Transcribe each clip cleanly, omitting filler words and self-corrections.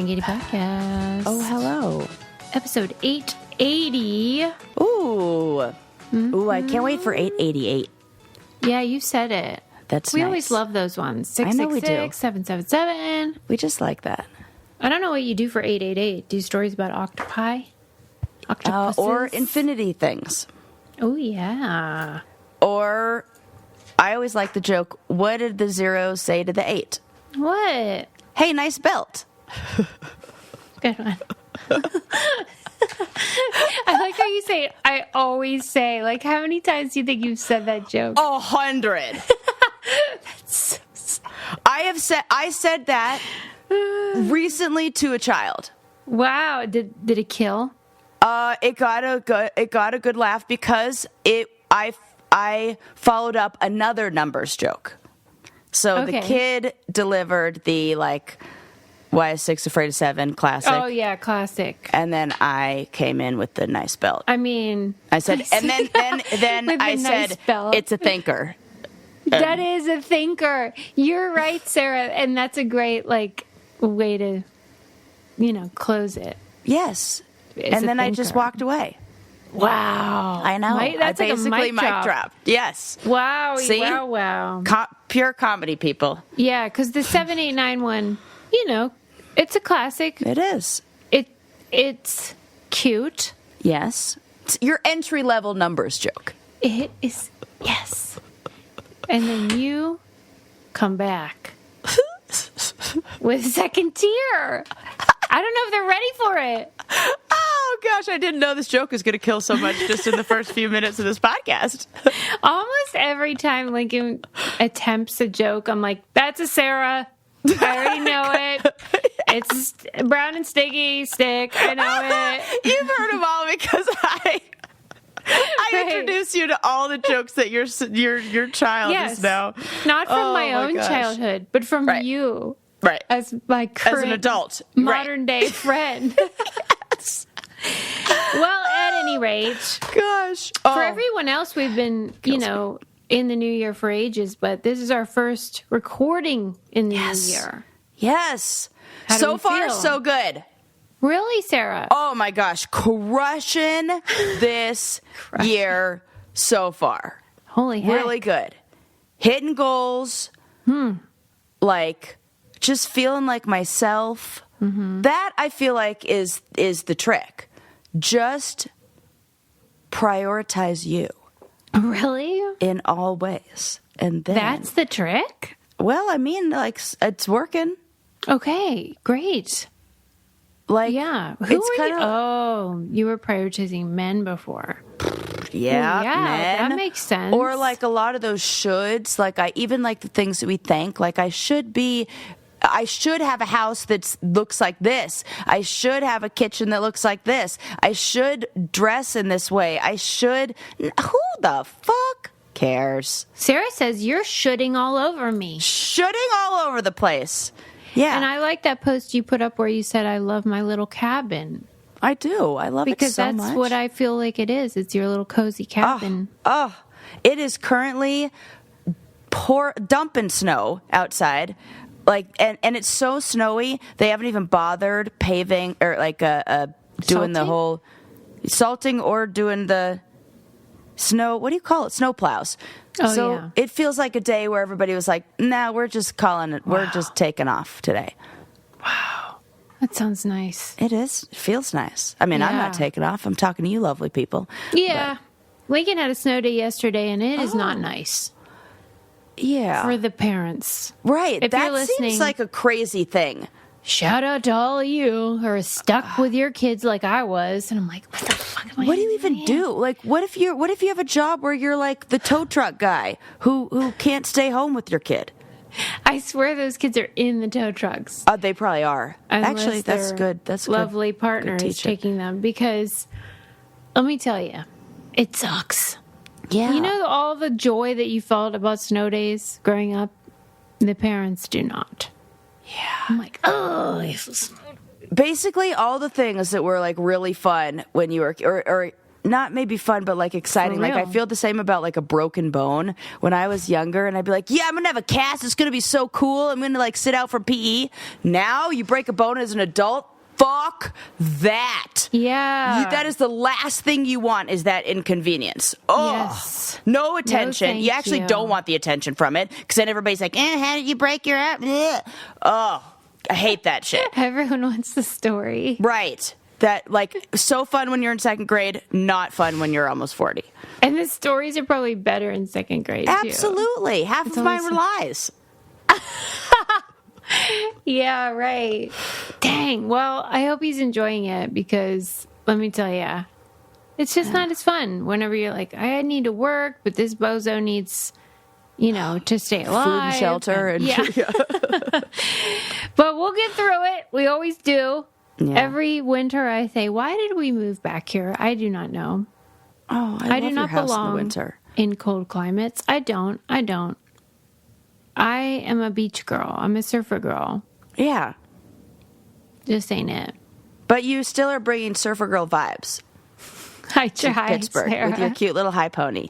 Gaiety Podcast. Oh, hello. Episode 880. Ooh. Ooh, I can't wait for 888. Yeah, you said it. We always love those ones. I know we do. 666-777. We just like that. I don't know what you do for 888. Do stories about octopi? Octopuses? Or infinity things. Oh, yeah. Or, I always like the joke, what did the 0 say to the 8? What? Hey, nice belt. Good one. I like how you say, I always say. Like, how many times do you think you've said that joke? 100. That's so I said that recently to a child. Wow. Did it kill? It got a good laugh because I followed up another numbers joke. So Okay. the kid delivered the why is 6 afraid of 7 classic. Oh, yeah, classic. And then I came in with the nice belt. I mean... I said, and then With I the said, nice belt. it's a thinker. That is a thinker. You're right, Sarah. And that's a great, way to, close it. Yes. It's and a then I just thinker. walked away. Wow. I know. That's I basically like a mic drop. Yes. Wow. See? Wow. Pure comedy, people. Yeah, because the 789 one, it's a classic. It is. It's cute. Yes. It's your entry-level numbers joke. It is, yes. And then you come back with second tier. I don't know if they're ready for it. Oh, gosh, I didn't know this joke was going to kill so much just in the first few minutes of this podcast. Almost every time Lincoln attempts a joke, I'm like, that's a Sarah. I already know it. It's brown and sticky stick. I know it. You've heard them all because I Right. introduce you to all the jokes that your child Yes. is now. Not from Oh, my own gosh. childhood, but from Right. you Right. as my current As an adult. modern day friend. Well, at any rate, Gosh. for everyone else, we've been, in the new year for ages, but this is our first recording in the Yes. new year. Yes. How do So we far, feel? so good. Really, Sarah? Oh, my gosh. Crushing this year so far. Holy heck. Really good. Hitting goals. Just feeling like myself. Mm-hmm. That I feel like is the trick. Just prioritize you Really? in all ways. And then That's the trick? well, I mean, it's working. Okay, great. Yeah. Who it's were you? kinda- Oh, you were prioritizing men before. Yeah, yeah, men. that makes sense. Or a lot of those shoulds, I even like the things that we think, I should have a house that looks like this. I should have a kitchen that looks like this. I should dress in this way. Who the fuck cares? Sarah says you're shooting all over me. Shooting all over the place. Yeah, And I like that post you put up where you said, I love my little cabin. I do. I love Because it so that's much. what I feel like it is. It's your little cozy cabin. It is currently dumping snow outside. And it's so snowy, they haven't even bothered paving or doing the Salting? whole salting or doing the snow. What do you call it? Snow plows. Oh, so yeah. it feels like a day where everybody was like, nah, we're just calling it. We're just taking off today. That sounds nice. It is. It feels nice. I mean, I'm Yeah. not taking off. I'm talking to you lovely people. Yeah. Lincoln had a snow day yesterday, and it is not nice Yeah. for the parents. right. if That you're listening- seems like a crazy thing. Shout out to all of you who are stuck with your kids like I was. And I'm like, what the fuck am I What do you doing? even do? What if you have a job where you're like the tow truck guy who can't stay home with your kid? I swear those kids are in the tow trucks. They probably are. Unless Actually, that's their good. That's a lovely good, partner good is teacher. taking them because let me tell you, it sucks. Yeah. You know all the joy that you felt about snow days growing up? The parents do not. Yeah. I'm like, oh, Basically, all the things that were really fun when you were, or not maybe fun, but like exciting. Like I real. feel the same about like a broken bone when I was younger, and I'd be like, yeah, I'm gonna have a cast. It's gonna be so cool. I'm gonna like sit out for PE. Now you break a bone as an adult. Fuck that. Yeah. That is the last thing you want, is that inconvenience. Oh, Yes. no attention. thank You actually you. don't want the attention from it, because then everybody's like, how did you break your arm? Oh, I hate that shit. Everyone wants the story. Right. That, like, so fun when you're in second grade, not fun when you're almost 40. And the stories are probably better in second grade, too. Absolutely. Half of mine were lies. Yeah, right. Dang. Well, I hope he's enjoying it, because let me tell you, it's just not as fun whenever you're like, I need to work, but this bozo needs, to stay alive. Food and shelter. And, yeah. But we'll get through it. We always do. Yeah. Every winter I say, why did we move back here? I do not know. Oh, I love do your not house in the belong winter. in cold climates. I don't. I am a beach girl. I'm a surfer girl. Yeah. Just ain't it. But you still are bringing surfer girl vibes I to try, Pittsburgh Sarah. with your cute little high pony.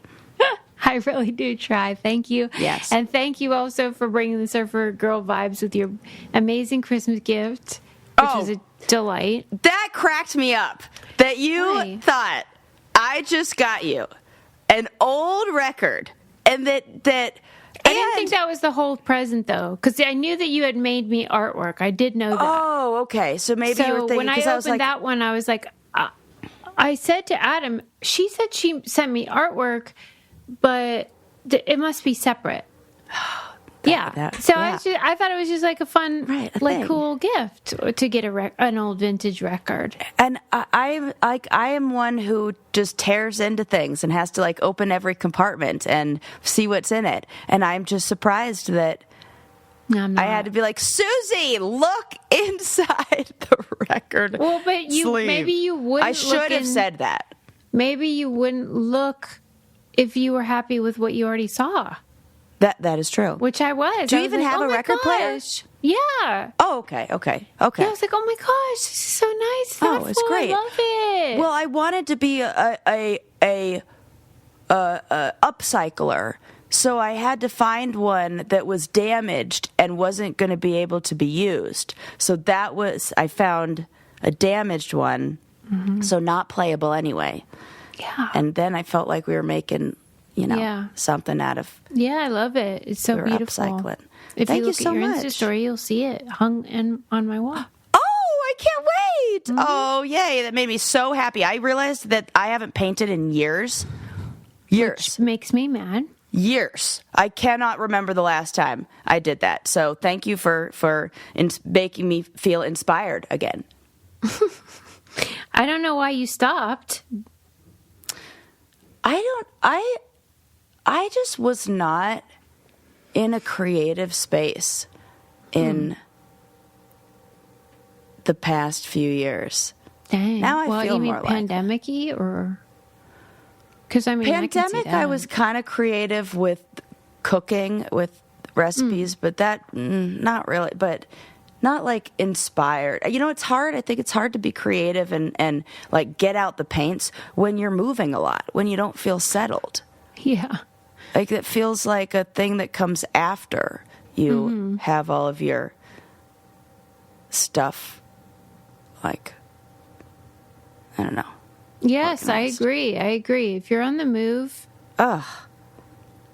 I really do try. Thank you. Yes. And thank you also for bringing the surfer girl vibes with your amazing Christmas gift, which was a delight. That cracked me up. That you Why? thought I just got you an old record, and that I didn't think that was the whole present, though, because I knew that you had made me artwork. I did know that. Oh, okay. So maybe you were thinking, when I because opened I was like, that one, I was like, I said to Adam, she said she sent me artwork, but it must be separate. Yeah. I thought it was just like a fun, thing. cool gift to get an old vintage record. and I am one who just tears into things and has to like open every compartment and see what's in it. And I'm just surprised that I'm not. I had to be like, Susie, look inside the record. Well, but sleeve. maybe you wouldn't. I should have said that. Maybe you wouldn't look if you were happy with what you already saw. That is true. Which I was. Do you I was even like, have oh a my record player? gosh. Yeah. Oh, okay. Yeah, I was like, oh my gosh, this is so nice. Oh, it's thoughtful. great. I love it. Well, I wanted to be a upcycler, so I had to find one that was damaged and wasn't going to be able to be used. So I found a damaged one, so not playable anyway. Yeah. And then I felt like we were making, something out of. Yeah, I love it. It's so We were beautiful. upcycling. If Thank you you look so at your much. Insta story, you'll see it hung on my wall. Oh, I can't wait! Oh, yay! That made me so happy. I realized that I haven't painted in years. Which makes me mad. Years. I cannot remember the last time I did that. So thank you for making me feel inspired again. I don't know why you stopped. I just was not in a creative space in the past few years. Dang. Now I feel you mean more like- pandemic-y or? Because I mean, Pandemic, I was kind of creative with cooking, with recipes, but that, not really, but not like inspired. It's hard. I think it's hard to be creative and like get out the paints when you're moving a lot, when you don't feel settled. Yeah. Like it feels like a thing that comes after you have all of your stuff, like, I don't know. Yes, organized. I agree. If you're on the move, Ugh.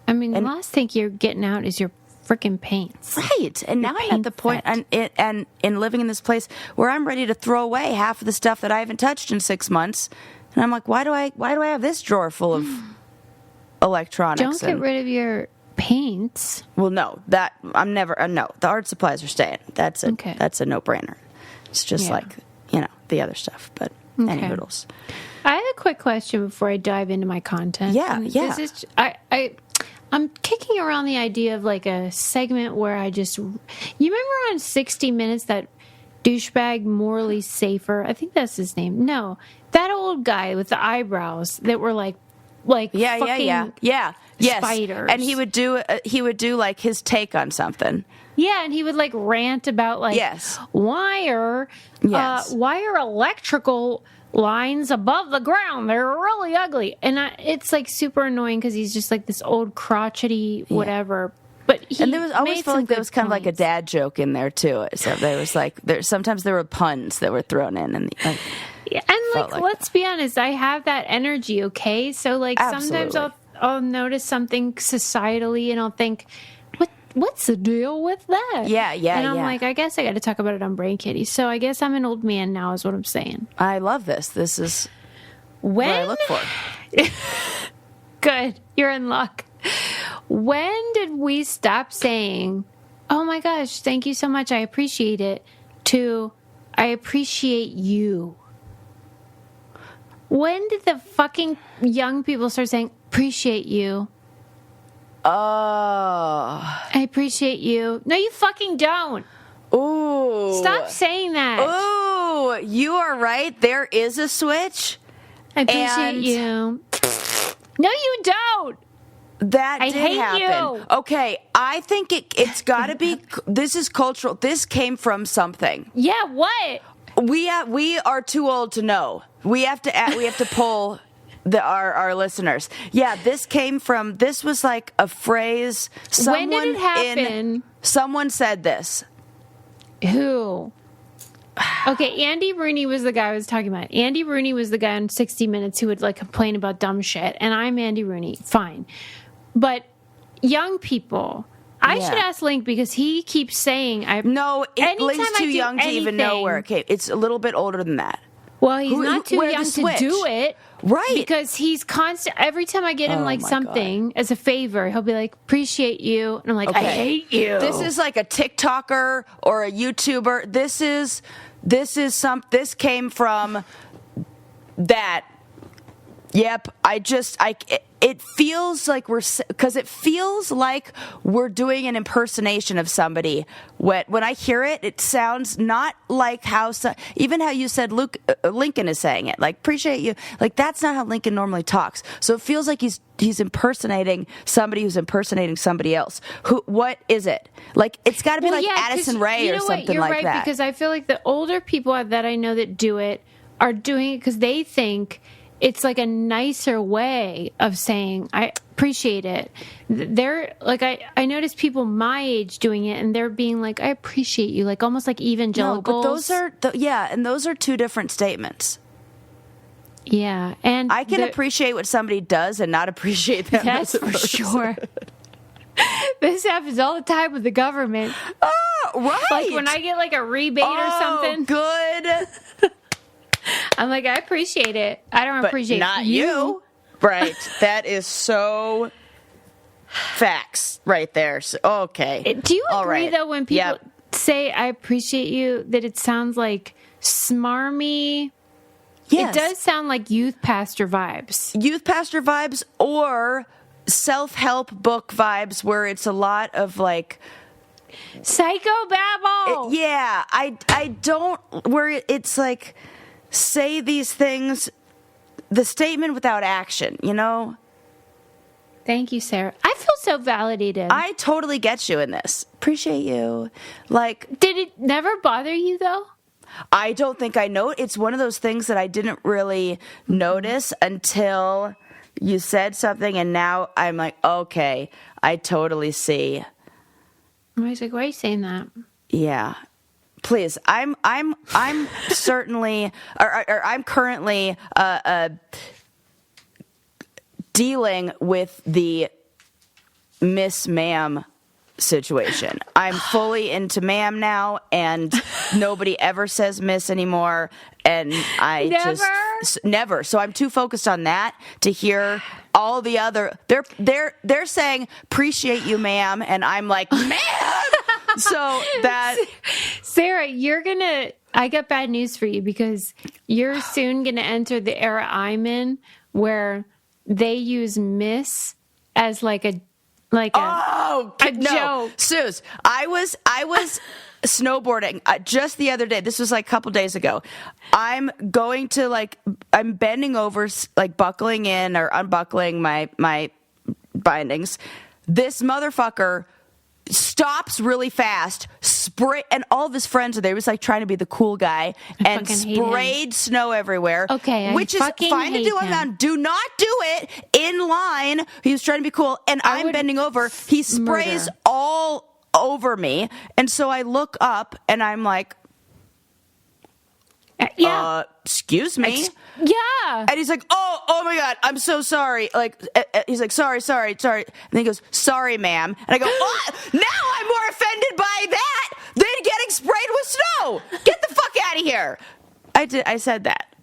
I mean, the last thing you're getting out is your freaking paints. Right. And now I'm at the point and in living in this place where I'm ready to throw away half of the stuff that I haven't touched in 6 months. And I'm like, why do I have this drawer full of electronics? Don't get rid of your paints. Well, no, that I'm never. No, the art supplies are staying. That's a no-brainer. It's just like the other stuff. But any hoodles. I have a quick question before I dive into my content. Yeah, And yeah. This is, I'm kicking around the idea of like a segment where I just. You remember on 60 Minutes that douchebag Morley Safer? I think that's his name. No, that old guy with the eyebrows that were like Yeah. Yes. spiders. And he would do like his take on something. Yeah, and he would like rant about like Yes. why are electrical lines above the ground? They're really ugly. And it's like super annoying because he's just like this old crotchety whatever. But he and there was I always felt like there was kind of like a dad joke in there too. So there was like sometimes there were puns that were thrown in, and like, and like let's be honest, I have that energy. Okay, so like sometimes I'll notice something societally, and I'll think, what's the deal with that? Yeah. And I'm like, I guess I got to talk about it on Brain Kitty. So I guess I'm an old man now, is what I'm saying. I love this. This is what I look for. Good, you're in luck. When did we stop saying, oh my gosh, thank you so much, I appreciate it, to I appreciate you? When did the fucking young people start saying, appreciate you? Oh. I appreciate you. No, you fucking don't. Ooh. Stop saying that. Ooh, you are right. There is a switch. I appreciate you. No, you don't. That I did hate happen. you. Okay, I think it's got to be. This is cultural. This came from something. Yeah, what? We are too old to know. We have to pull our listeners. Yeah, this came from. This was like a phrase. When did it happen? Someone said this. Who? Okay, Andy Rooney was the guy I was talking about. Andy Rooney was the guy on 60 Minutes who would like complain about dumb shit. And I'm Andy Rooney. Fine. But young people, I should ask Link because he keeps saying Link's too young to even know where it came. It's a little bit older than that. Well, he's not too young to do it. Right. Because he's constant. Every time I get him like something as a favor, he'll be like, appreciate you. And I'm like, I hate you. This is like a TikToker or a YouTuber. This came from that. Yep. It feels like it feels like we're doing an impersonation of somebody. When I hear it, it sounds not like even how you said Lincoln is saying it. Like, appreciate you. Like, that's not how Lincoln normally talks. So it feels like he's impersonating somebody who's impersonating somebody else. What is it? Like, it's got to be Addison Rae or something like that. You're right, because I feel like the older people that I know that do it are doing it because they think it's like a nicer way of saying I appreciate it. They're like I notice people my age doing it, and they're being like I appreciate you, like almost like evangelicals. No, but those are two different statements. Yeah, and I can appreciate what somebody does and not appreciate them. That's for sure. This happens all the time with the government. Oh, right. Like when I get like a rebate or something. Good. I'm like, I appreciate it. I don't appreciate not you. Right. That is so facts right there. So, okay. Do you agree, though, when people say, I appreciate you, that it sounds like smarmy? Yes. It does sound like youth pastor vibes. Youth pastor vibes or self-help book vibes where it's a lot of like... psychobabble. Yeah. I don't... Where it's like... say these things, the statement without action, you know? Thank you, Sarah. I feel so validated. I totally get you in this. Appreciate you. Like, did it never bother you, though? I don't think I know. It's one of those things that I didn't really notice until you said something, and now I'm like, okay, I totally see. I was like, why are you saying that? Yeah. Please, I'm certainly, or I'm currently dealing with the Miss Ma'am situation. I'm fully into Ma'am now, and nobody ever says Miss anymore, and I never. So I'm too focused on that to hear all the other. They're saying appreciate you, Ma'am, and I'm like, Ma'am. So that Sarah, I got bad news for you because you're soon gonna enter the era I'm in where they use Miss as like a joke. Suze, I was snowboarding just the other day. This was like a couple days ago. I'm bending over, like buckling in or unbuckling my bindings. This motherfucker stops really fast, and all of his friends are there. He was like trying to be the cool guy and sprayed snow everywhere. Okay, which is fine to do on mountain. Do not do it in line. He was trying to be cool, and I'm bending over. He sprays all over me, and so I look up and I'm like, excuse me. Yeah. And he's like, oh my God, I'm so sorry. Like, he's like, sorry. And he goes, sorry, ma'am. And I go, what? Now I'm more offended by that than getting sprayed with snow. Get the fuck out of here. I said that.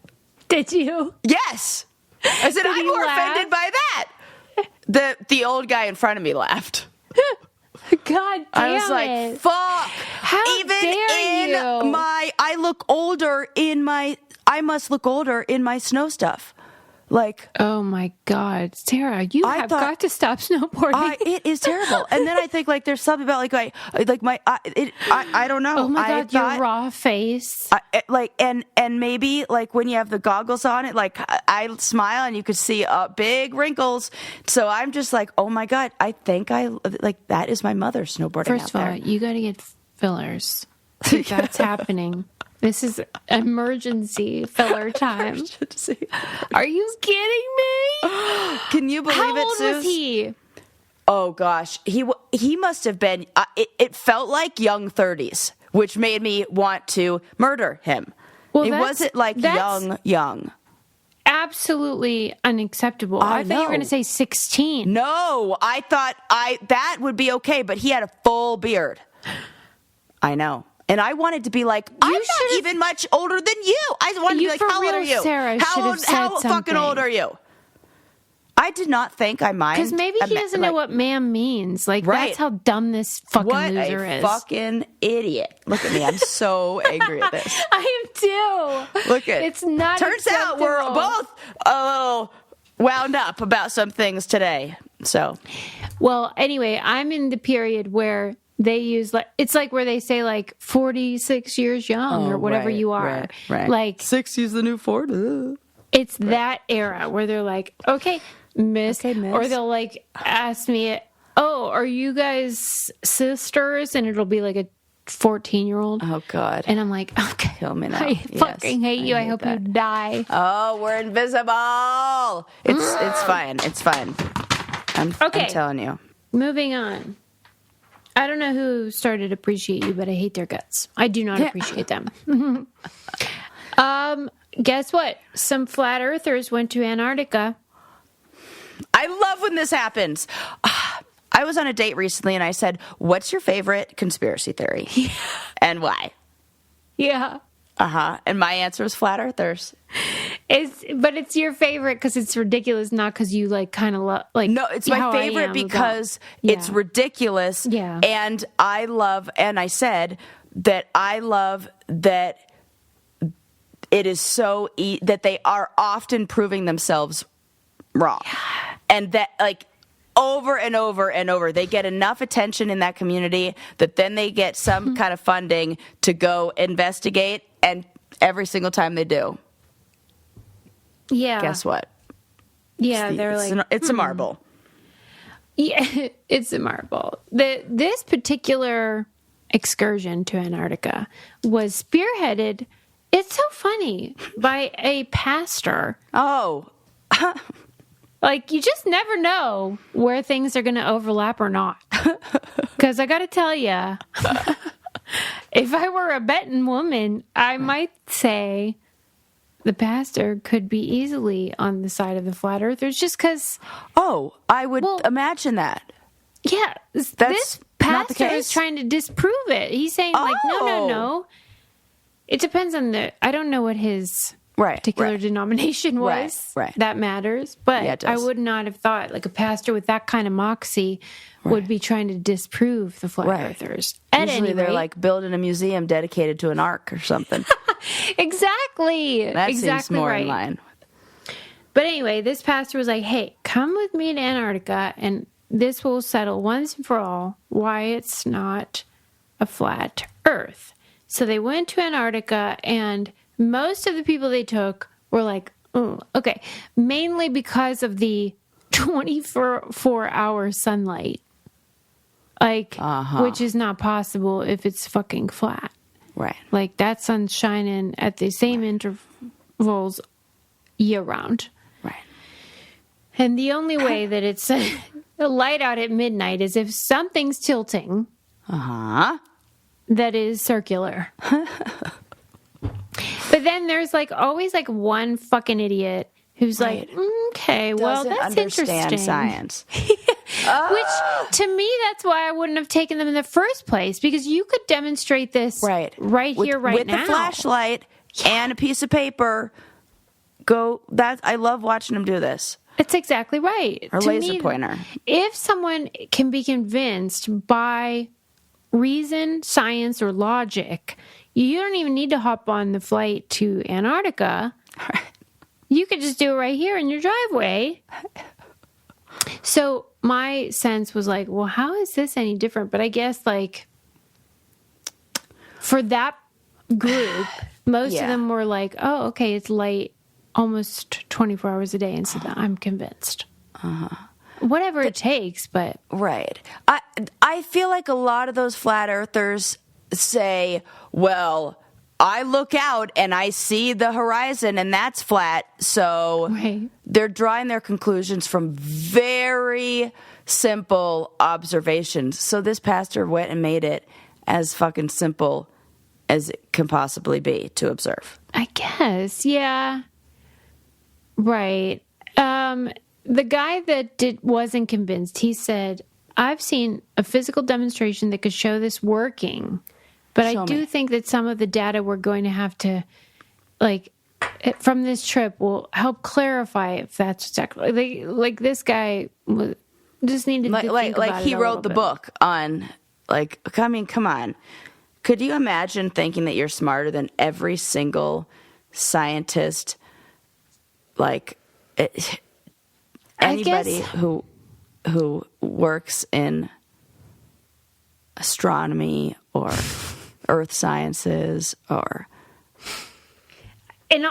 Did you? Yes. I said, I'm more offended by that. The old guy in front of me laughed. God damn I was like, fuck. How Even dare in you? I must look older in my snow stuff. Like, oh my God, Sarah, you have got to stop snowboarding. It is terrible. And then I think like there's something about I don't know. Oh my God, your raw face. And maybe like when you have the goggles on, it like I smile and you could see big wrinkles. So I'm just like, oh my God, I think that is my mother snowboarding. First of all, you got to get fillers. That's happening. This is emergency filler time. Are you kidding me? Can you believe How it, old Suze? was he? Oh gosh, he must have been. It felt like young 30s, which made me want to murder him. Well, it wasn't like young. Absolutely unacceptable. I thought you were going to say 16. No, I thought that would be okay, but he had a full beard. I know. And I wanted to be like, I'm not even much older than you. I wanted to be like, how old are you? Sarah how fucking old are you? I did not think I might. Because maybe he doesn't know what ma'am means. Like, that's how dumb this fucking loser is. What a fucking idiot. Look at me. I'm so angry at this. I am too. Look at it. It's not Turns out we're both a little wound up about some things today. So. Well, anyway, I'm in the period where they use it's like where they say like 46 years young or whatever you are. Right. Like 60's the new 40. It's that era where they're like, okay, miss. Or they'll like ask me, oh, are you guys sisters? And it'll be like a 14-year-old. Oh God. And I'm like, okay, kill me now. I fucking hate you. I hope you die. Oh, we're invisible. It's fine. It's fine. I'm telling you. Moving on. I don't know who started to appreciate you, but I hate their guts. I do not appreciate them. Guess what? Some flat earthers went to Antarctica. I love when this happens. I was on a date recently and I said, what's your favorite conspiracy theory? And why? Yeah. And my answer was flat earthers. But it's your favorite because it's ridiculous, not because you like kind of love like. No, it's my favorite because it's ridiculous. Yeah. And I said that I love that it is so that they are often proving themselves wrong. Yeah. And that like over and over and over, they get enough attention in that community that then they get some kind of funding to go investigate. And every single time they do. Yeah. Guess what? Yeah, it's a marble. Yeah, it's a marble. This particular excursion to Antarctica was spearheaded, it's so funny, by a pastor. Oh. Like, you just never know where things are going to overlap or not. Because I got to tell you, if I were a betting woman, I might say the pastor could be easily on the side of the flat earthers just because. Oh, I would imagine that. Yeah. This pastor is trying to disprove it. He's saying, like, no. It depends on I don't know what his particular denomination was. Right. That matters. But I would not have thought, like, a pastor with that kind of moxie would be trying to disprove the flat earthers. Usually they're like building a museum dedicated to an ark or something. Exactly. That seems more in line. But anyway, this pastor was like, hey, come with me to Antarctica and this will settle once and for all why it's not a flat earth. So they went to Antarctica and most of the people they took were like, oh, okay. Mainly because of the 24-hour sunlight. Like, which is not possible if it's fucking flat. Right. Like, that sun's shining at the same intervals year round. Right. And the only way that it's light out at midnight is if something's tilting that is circular. But then there's like always like one fucking idiot who's like, okay, well, Doesn't that's understand interesting. Science. Which, to me, that's why I wouldn't have taken them in the first place, because you could demonstrate this right here, right now. With the flashlight and a piece of paper. I love watching them do this. It's exactly right. Or laser pointer. If someone can be convinced by reason, science, or logic, you don't even need to hop on the flight to Antarctica. Right. You could just do it right here in your driveway. So my sense was like, well, how is this any different? But I guess like for that group, most of them were like, oh, okay, it's light almost 24 hours a day. And so I'm convinced. Whatever it takes, but... Right. I feel like a lot of those flat earthers say, well, I look out and I see the horizon and that's flat. So they're drawing their conclusions from very simple observations. So this pastor went and made it as fucking simple as it can possibly be to observe. I guess, yeah. Right. The guy that wasn't convinced, he said, I've seen a physical demonstration that could show this working. But I do think that some of the data we're going to have to, like, from this trip will help clarify if that's exactly... Like this guy just needed to think about it like he wrote the book on, like, I mean, come on. Could you imagine thinking that you're smarter than every single scientist, like... Anybody who works in astronomy or earth sciences or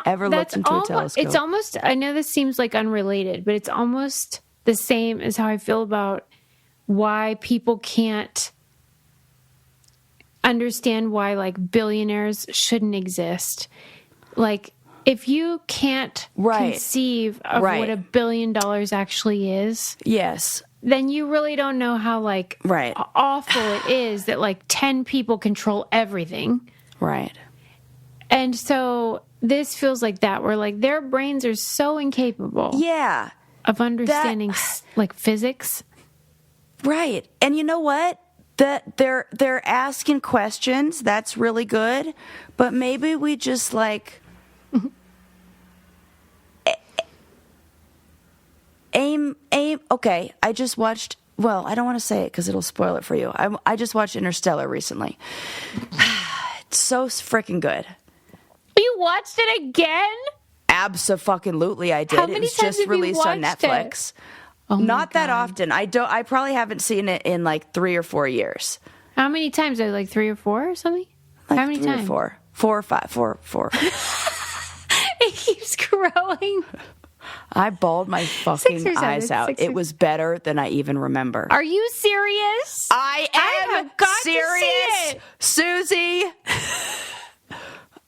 ever looked into a telescope. It's almost, I know this seems like unrelated, but it's almost the same as how I feel about why people can't understand why like billionaires shouldn't exist. Like, if you can't conceive of what $1 billion actually is, then you really don't know how like awful it is that like 10 people control everything. Right. And so this feels like that, where like their brains are so incapable of understanding like physics. Right. And you know what? That they're asking questions. That's really good. But maybe we just like aim. Okay, I just watched. Well, I don't want to say it because it'll spoil it for you. I just watched Interstellar recently. It's so freaking good. You watched it again? Abso-fucking-lutely, I did. How many it was times just have you released on watched Netflix. Oh Not that often. I probably haven't seen it in like 3 or 4 years. How many times? Like 3 or 4 or something? Like how many 3 times? Or 4 or 5. 4. It keeps growing. I bawled my fucking eyes out. It was better than I even remember. Are you serious? I am serious, Susie.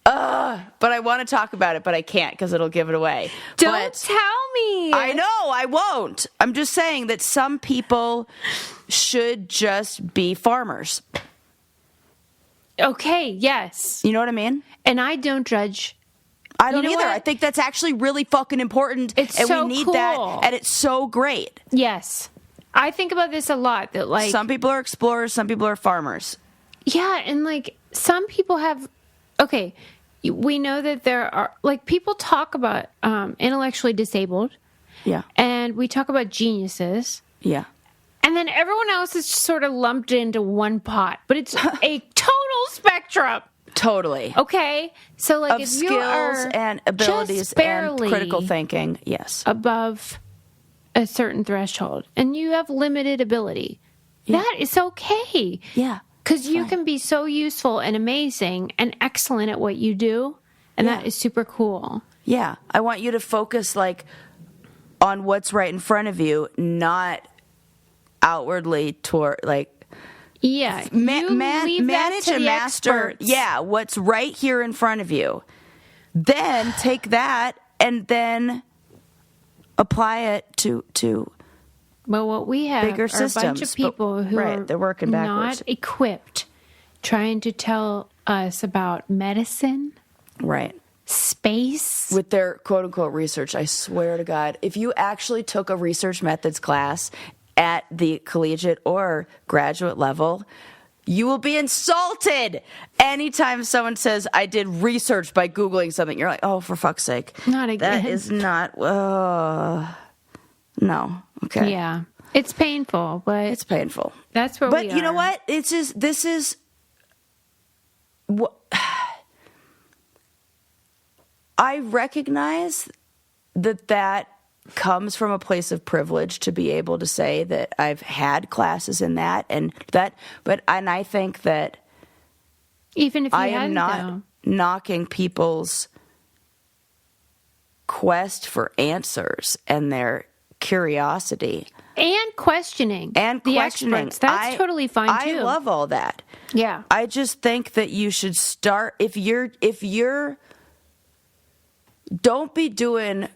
But I want to talk about it, but I can't because it'll give it away. Don't tell me. I know, I won't. I'm just saying that some people should just be farmers. Okay, yes. You know what I mean? And I don't judge. I don't either. I think that's actually really fucking important. It's and so we need cool. that, and it's so great. Yes. I think about this a lot, that like some people are explorers, some people are farmers. Yeah, and like some people have we know that there are like people talk about intellectually disabled. Yeah. And we talk about geniuses. Yeah. And then everyone else is sort of lumped into one pot, but it's a total spectrum. Totally. Okay. So like of if skills you are and abilities and critical thinking, yes. above a certain threshold and you have limited ability, that is okay. Yeah. Because you can be so useful and amazing and excellent at what you do, and that is super cool. Yeah. I want you to focus like on what's right in front of you, not outwardly toward like Yeah. You leave that manage to and the master. experts. Yeah, what's right here in front of you. Then take that and then apply it to But what we have bigger are systems. a bunch of people who are they're working backwards. not equipped, trying to tell us about medicine, Right. space. With their quote unquote research. I swear to God, if you actually took a research methods class at the collegiate or graduate level, you will be insulted anytime someone says, I did research by Googling something. You're like, oh, for fuck's sake. Not again. That is not, no. Okay. Yeah. It's painful, but It's painful. that's where we are. But you know what? This is what I recognize that comes from a place of privilege to be able to say that I've had classes in that and I think that Even if you I am hadn't, not though. knocking people's quest for answers and their curiosity And questioning. and the questioning. experts. That's totally fine, too. I love all that. Yeah. I just think that you should start if you're don't be doing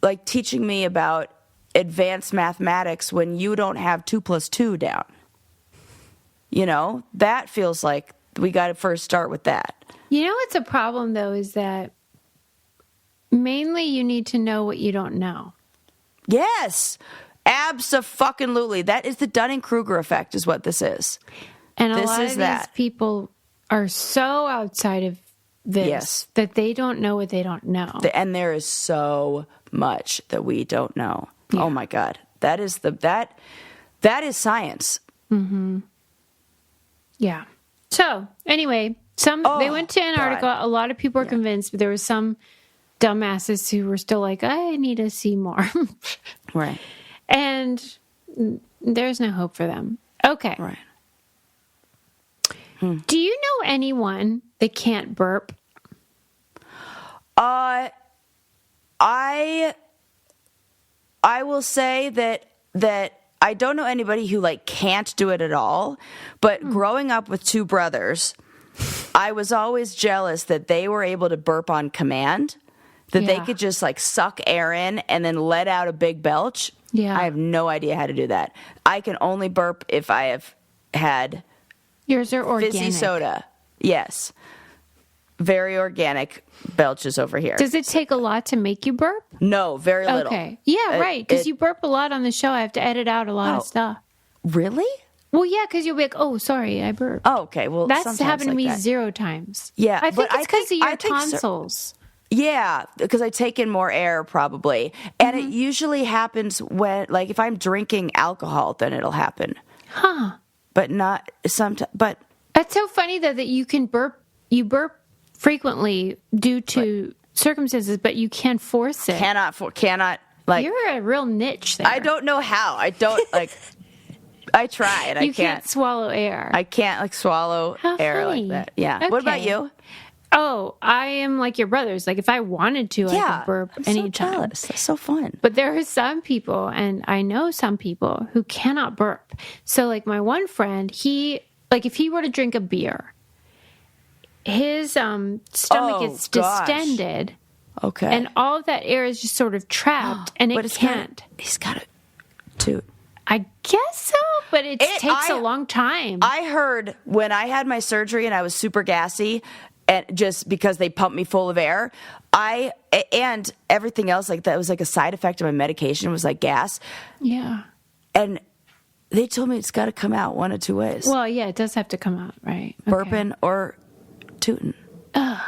like teaching me about advanced mathematics when you don't have 2 + 2 down. You know, that feels like we got to first start with that. You know what's a problem, though, is that mainly you need to know what you don't know. Yes, abso-fucking-lutely. That is the Dunning-Kruger effect is what this is. And a This lot is of that. these people are so outside of this Yes. that they don't know what they don't know. And there is so much that we don't know. Yeah. Oh my God. That is that is science. Yeah. So anyway, they went to Antarctica. God. A lot of people were convinced, but there was some dumbasses who were still like, I need to see more. Right. And there's no hope for them. Okay. Right. Do you know anyone that can't burp? I will say that I don't know anybody who like can't do it at all, but growing up with 2 brothers, I was always jealous that they were able to burp on command, that they Yeah. could just like suck air in and then let out a big belch. Yeah. I have no idea how to do that. I can only burp if I have had Yours are organic. fizzy soda. Yes. Very organic belches over here. Does it take a lot to make you burp? No, very little. Okay. Yeah, right. Because you burp a lot on the show. I have to edit out a lot of stuff. Really? Well, yeah, because you'll be like, oh, sorry, I burped. Oh, okay. Well, That's sometimes happened to like me that. 0 times. Yeah, I think but it's because of your so. tonsils. Yeah, because I take in more air probably. And it usually happens when, like, if I'm drinking alcohol, then it'll happen. Huh. But not sometimes. But That's so funny, though, that you can burp. You burp frequently due to circumstances, but you can't force it. cannot, like, You're a real niche there. I don't know how. I don't, like, I try and I You can't swallow air. I can't, like, swallow How air funny. like that. Yeah. What about Okay. you? Oh, I am like your brothers. Like, if I wanted to, I Yeah. could burp I'm so anytime. jealous. That's so fun. But there are some people, and I know some people, who cannot burp. So, like, my one friend, if he were to drink a beer, his stomach Oh, gets gosh. distended, Okay. and all of that air is just sort of trapped, and But it it's can't. He's got to toot. I guess so, but it takes a long time. I heard when I had my surgery and I was super gassy, and just because they pumped me full of air, and everything else like that was like a side effect of my medication was like gas, Yeah. and they told me it's got to come out one of 2 ways: Well, yeah, it does have to come out, right? Okay. burping or tooting. I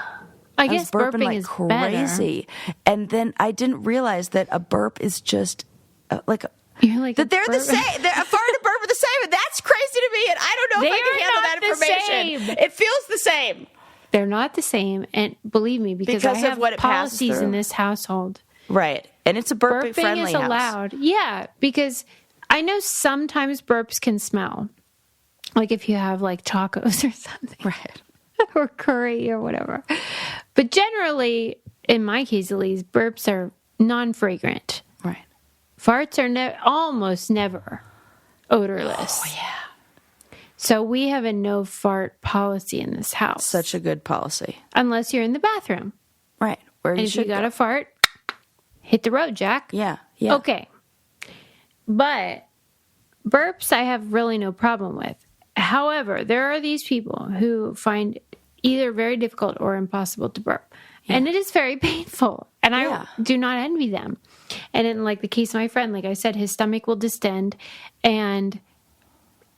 I was guess burping burping like is crazy, and then I didn't realize that a burp is just like. You're like That a they're the burp- same. They're a fart and a burp are the same, and that's crazy to me. And I don't know if They I can are handle not that the information. same. It feels the same. They're not the same, and believe me, because I Because of have what it passes policies in through. this household. Right. And it's a burping Burping friendly is house. allowed. Yeah, because I know sometimes burps can smell. Like if you have like tacos or something. Right. Or curry or whatever. But generally, in my case at least, burps are non-fragrant. Right. Farts are almost never odorless. Oh, yeah. So we have a no fart policy in this house. Such a good policy. Unless you're in the bathroom. Right. Where And you if you should got go. to fart, hit the road, Jack. Yeah. Yeah. Okay. But burps I have really no problem with. However, there are these people who find either very difficult or impossible to burp. Yeah. And it is very painful. And I do not envy them. And in like the case of my friend, like I said, his stomach will distend and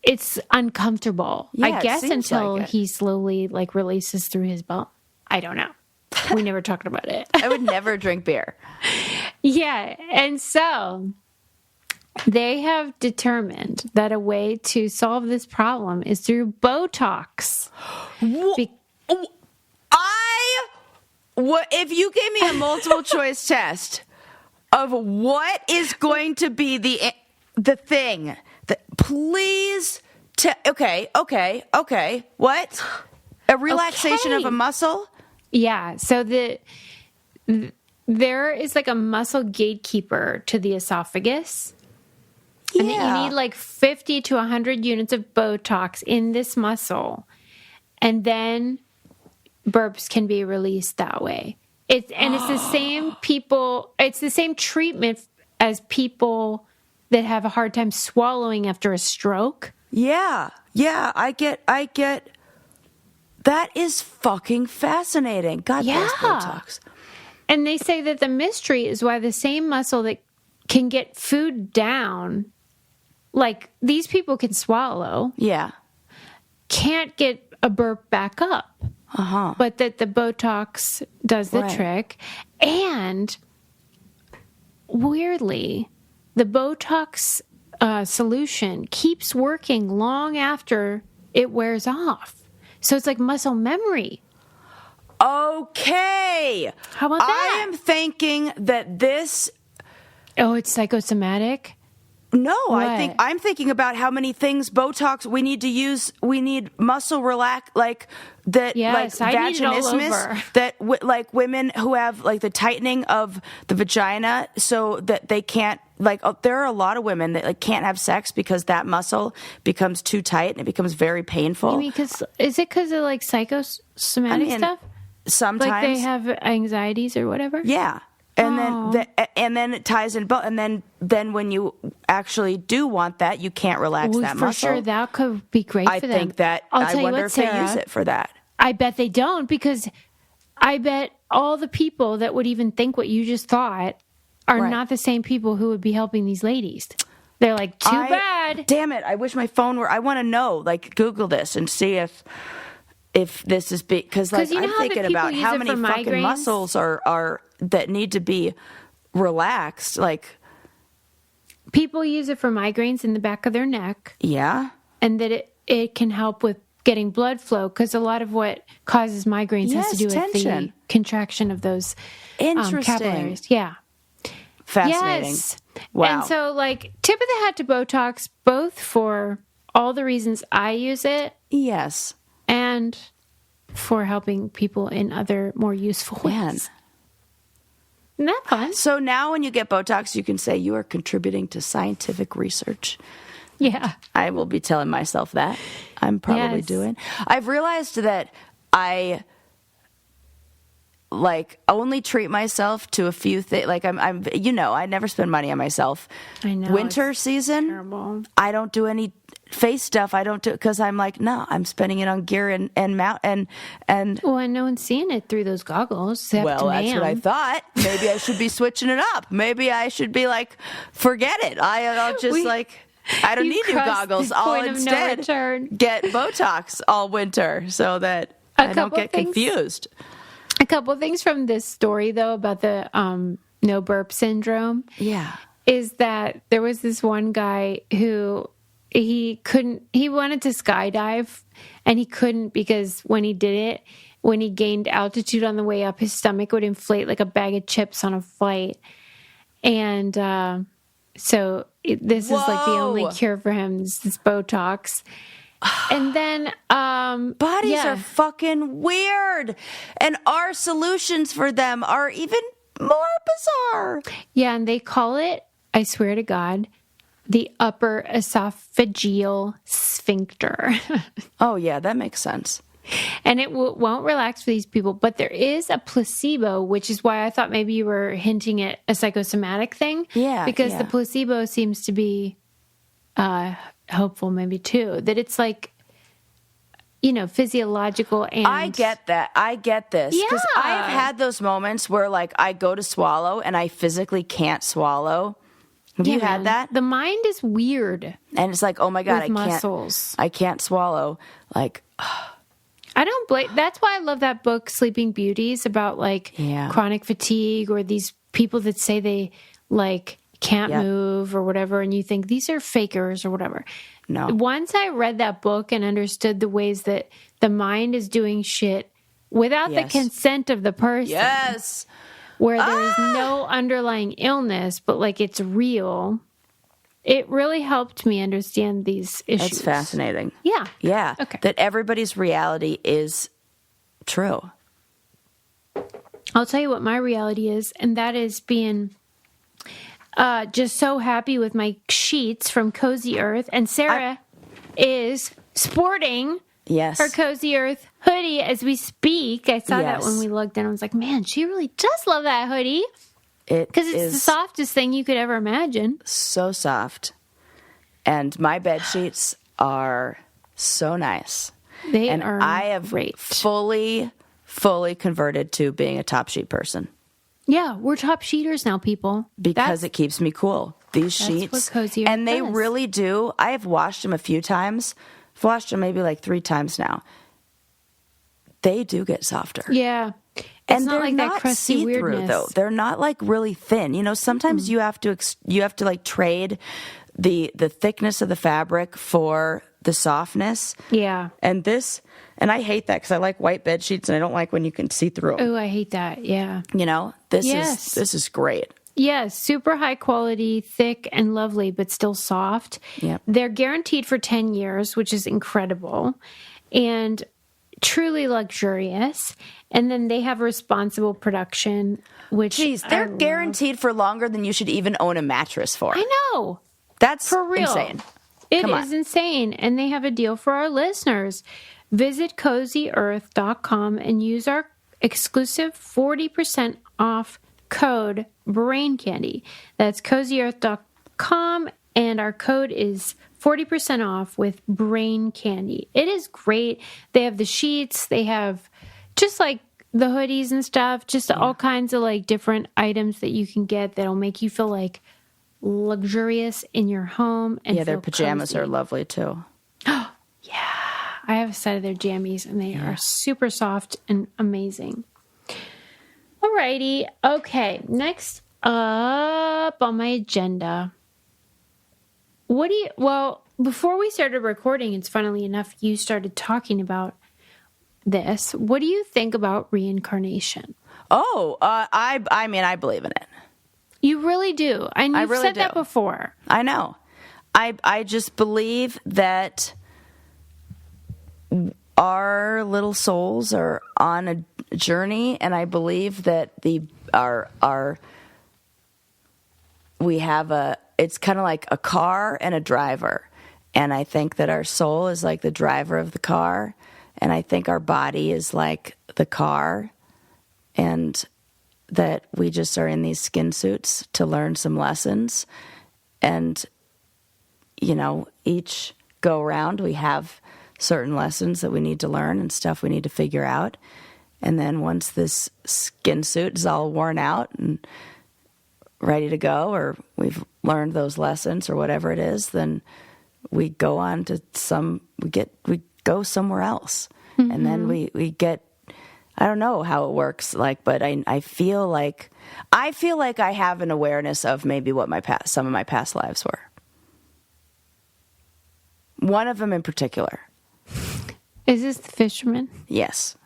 it's uncomfortable. Yeah, I guess until like he slowly like releases through his bum. I don't know. We never talked about it. I would never drink beer. Yeah. And so they have determined that a way to solve this problem is through Botox. If you gave me a multiple choice test of what is going to be the thing, please okay. What? A relaxation of a muscle? Yeah. So there is like a muscle gatekeeper to the esophagus. And that you need like 50 to 100 units of Botox in this muscle. And then burps can be released that way. It's the same people, it's the same treatment as people that have a hard time swallowing after a stroke. Yeah. Yeah, I get that is fucking fascinating. God bless Botox. And they say that the mystery is why the same muscle that can get food down, like these people can swallow. Yeah. Can't get a burp back up. Uh-huh. But that the Botox does the trick. And weirdly, the Botox solution keeps working long after it wears off. So it's like muscle memory. Okay. How about that? I am thinking that this... Oh, it's psychosomatic? No, What? I'm thinking about how many things Botox we need to use. We need muscle relax, like that, Yes, like I need it all vaginismus, over. that like women who have like the tightening of the vagina, so that they can't there are a lot of women that like can't have sex because that muscle becomes too tight and it becomes very painful. You mean is it because of like psychosomatic stuff? Sometimes, Like they have anxieties or whatever? yeah. And then it ties in both. And then when you actually do want that, you can't relax that for muscle. sure, that could be great for them. I think that. I wonder if they use it for that. I bet they don't, because I bet all the people that would even think what you just thought are not the same people who would be helping these ladies. They're like, too bad. Damn it! I wish my phone were. I want to know. Like, Google this and see if this is because like I'm thinking about how many fucking muscles are that need to be relaxed. Like, people use it for migraines in the back of their neck. Yeah. And that it can help with getting blood flow, because a lot of what causes migraines has to do with the contraction of those capillaries. Yeah. Fascinating. Yes. Wow. And so, like, tip of the hat to Botox, both for all the reasons I use it. Yes. And for helping people in other more useful ways. Isn't that fun? So now when you get Botox, you can say you are contributing to scientific research. Yeah. I will be telling myself that. I'm probably doing. I've realized that I only treat myself to a few things. Like I'm I never spend money on myself. I know. Winter season, terrible. I don't do any face stuff. I don't do, because I'm like, no, I'm spending it on gear and well, and no one's seeing it through those goggles. Well, that's what I thought. Maybe I should be switching it up. Maybe I should be like, forget it. I'll just I don't need new goggles. I'll instead get Botox all winter so that I don't get confused. A couple of things from this story, though, about the no burp syndrome. Yeah. Is that there was this one guy who he wanted to skydive, and he couldn't, because when he did it, when he gained altitude on the way up, his stomach would inflate like a bag of chips on a flight. And so this is like the only cure for him, is this Botox. And then bodies are fucking weird, and our solutions for them are even more bizarre. Yeah, and they call it, I swear to God, the upper esophageal sphincter. Oh, yeah, that makes sense. And it won't relax for these people. But there is a placebo, which is why I thought maybe you were hinting at a psychosomatic thing. Yeah. Because the placebo seems to be hopeful, maybe too. That it's like, physiological and... I get that. I get this. Yeah. Because I have had those moments where, like, I go to swallow and I physically can't swallow. Have you had that? The mind is weird. And it's like, oh my God, muscles. I can't swallow. Like... I don't blame. That's why I love that book, Sleeping Beauties, about like chronic fatigue or these people that say they like can't move or whatever. And you think these are fakers or whatever. No. Once I read that book and understood the ways that the mind is doing shit without the consent of the person. Yes. Where there is no underlying illness, but like it's real. It really helped me understand these issues. It's fascinating. Yeah. Yeah. Okay. That everybody's reality is true. I'll tell you what my reality is, and that is being just so happy with my sheets from Cozy Earth. And Sarah is sporting her Cozy Earth hoodie as we speak. I saw that when we looked and I was like, man, she really does love that hoodie. Because it's the softest thing you could ever imagine. So soft. And my bed sheets are so nice. They are I have great. fully converted to being a top sheet person. Yeah, we're top sheeters now, people. Because it keeps me cool. These sheets. What Cozy Earth and they does. really do. I have washed them a few times. I've washed them maybe like 3 times now. They do get softer. Yeah. And not they're like not that crusty see-through, weirdness. though. They're not like really thin. Sometimes you have to like trade the thickness of the fabric for the softness. Yeah. And I hate that because I like white bed sheets and I don't like when you can see through them. Oh, I hate that. Yeah. This is great. Yes, super high quality, thick and lovely, but still soft. Yep. They're guaranteed for 10 years, which is incredible. And truly luxurious. And then they have responsible production, which they're guaranteed for longer than you should even own a mattress for. I know. That's for real. Insane. It is insane. And they have a deal for our listeners. Visit CozyEarth.com and use our exclusive 40% off code BRAINCANDY. That's CozyEarth.com and our code is 40% off with Brain Candy. It is great. They have the sheets. They have just like the hoodies and stuff, just all kinds of like different items that you can get that'll make you feel like luxurious in your home. And their pajamas are lovely too. Yeah. I have a set of their jammies and they are super soft and amazing. Alrighty. Okay. Next up on my agenda. Before we started recording, it's funnily enough, you started talking about this. What do you think about reincarnation? Oh, I mean, I believe in it. You really do. And you've said that before. I know. I just believe that our little souls are on a journey, and I believe that it's kind of like a car and a driver. And I think that our soul is like the driver of the car. And I think our body is like the car. And that we just are in these skin suits to learn some lessons. And, each go around, we have certain lessons that we need to learn and stuff we need to figure out. And then once this skin suit is all worn out and ready to go, or we've learned those lessons or whatever it is, then we go on to we go somewhere else. Mm-hmm. And then we get, I don't know how it works, but I feel like I have an awareness of maybe what some of my past lives were. One of them in particular. Is this the fisherman? Yes.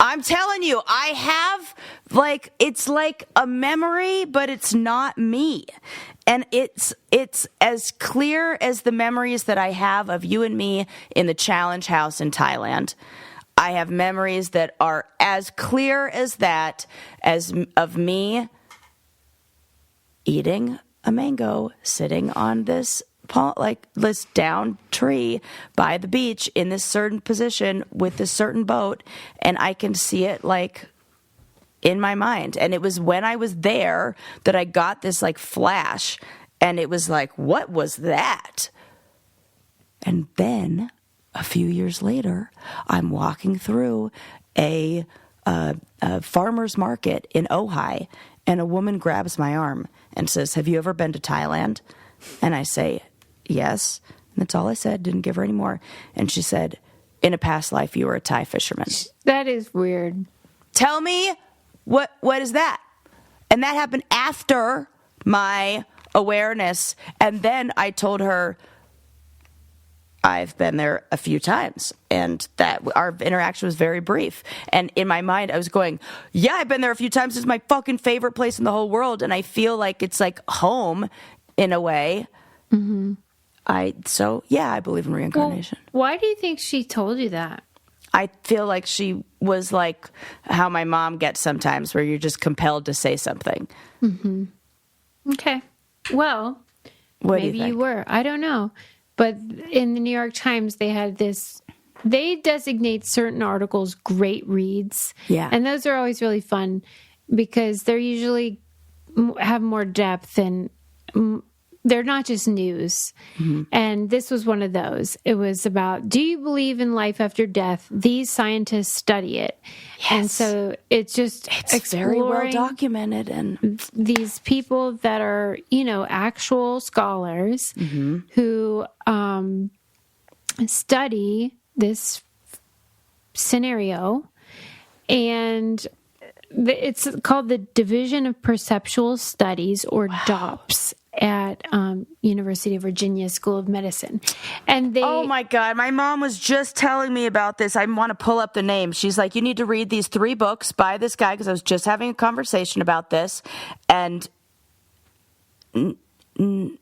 I'm telling you, I have, it's like a memory, but it's not me. And it's as clear as the memories that I have of you and me in the challenge house in Thailand. I have memories that are as clear as that, as of me eating a mango sitting on this this down tree by the beach in this certain position with this certain boat, and I can see it like in my mind. And it was when I was there that I got this like flash, and it was like, what was that? And then a few years later, I'm walking through a farmer's market in Ojai, and a woman grabs my arm and says, "Have you ever been to Thailand?" And I say, "Yes." And that's all I said. Didn't give her any more. And she said, "In a past life, you were a Thai fisherman." That is weird. Tell me, what is that? And that happened after my awareness. And then I told her, I've been there a few times, and that our interaction was very brief. And in my mind, I was going, yeah, I've been there a few times. It's my fucking favorite place in the whole world. And I feel like it's like home in a way. Mm-hmm. I believe in reincarnation. Well, why do you think she told you that? I feel like she was like how my mom gets sometimes, where you're just compelled to say something. Mm-hmm. Okay. Well, maybe you were. I don't know. But in the New York Times, they had this, they designate certain articles great reads. Yeah. And those are always really fun because they're usually have more depth and they're not just news. Mm-hmm. And this was one of those. It was about, do you believe in life after death? These scientists study it. Yes. And so it's very well documented. And these people that are, actual scholars mm-hmm. who study this scenario. And it's called the Division of Perceptual Studies, or DOPS, at University of Virginia School of Medicine. And they... Oh my God, my mom was just telling me about this. I want to pull up the name. She's like, you need to read these 3 books by this guy, because I was just having a conversation about this. And maybe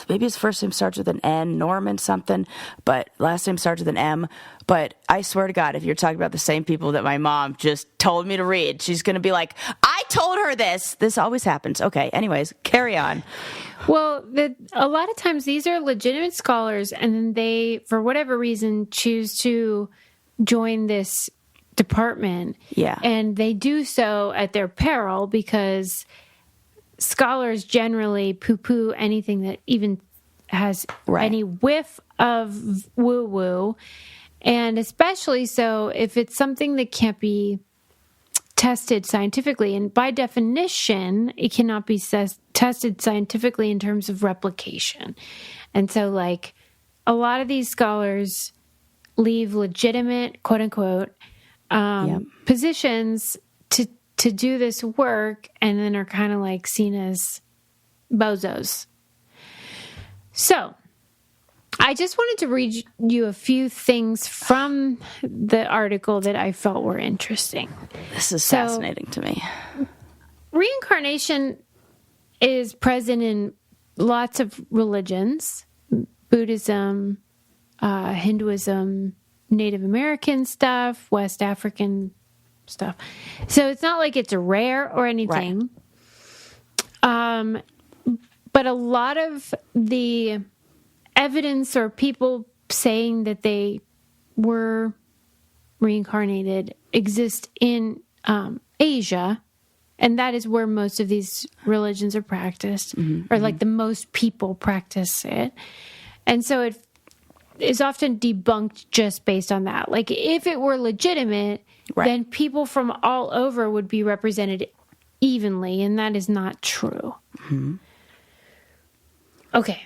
his first name starts with an N, Norman something, but last name starts with an M. But I swear to God, if you're talking about the same people that my mom just told me to read, she's going to be like, I told her this. This always happens. Okay, anyways, carry on. Well, a lot of times these are legitimate scholars, and then they, for whatever reason, choose to join this department. Yeah. And they do so at their peril, because scholars generally poo-poo anything that even has any whiff of woo-woo. And especially so if it's something that can't be tested scientifically. And by definition, it cannot be tested scientifically in terms of replication. And so, like, a lot of these scholars leave legitimate, quote-unquote, positions to do this work, and then are kind of like seen as bozos. So I just wanted to read you a few things from the article that I felt were interesting. This is fascinating to me. Reincarnation is present in lots of religions: Buddhism, Hinduism, Native American stuff, West African stuff. So it's not like it's rare or anything. Right. But a lot of the evidence, or people saying that they were reincarnated, exist in Asia, and that is where most of these religions are practiced, mm-hmm, or like the most people practice it. And so it is often debunked just based on that. Like, if it were legitimate, then people from all over would be represented evenly, and that is not true. Mm-hmm. Okay.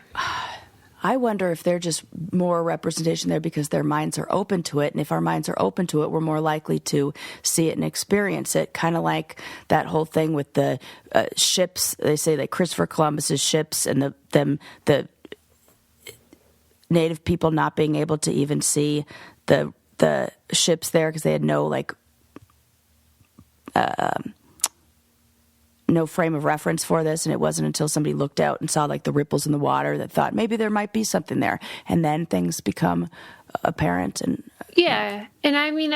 I wonder if they're just more representation there because their minds are open to it. And if our minds are open to it, we're more likely to see it and experience it. Kind of like that whole thing with the ships. They say that Christopher Columbus's ships and the native people not being able to even see the ships there because they had no no frame of reference for this, and it wasn't until somebody looked out and saw like the ripples in the water that thought maybe there might be something there, and then things become apparent. And and I mean,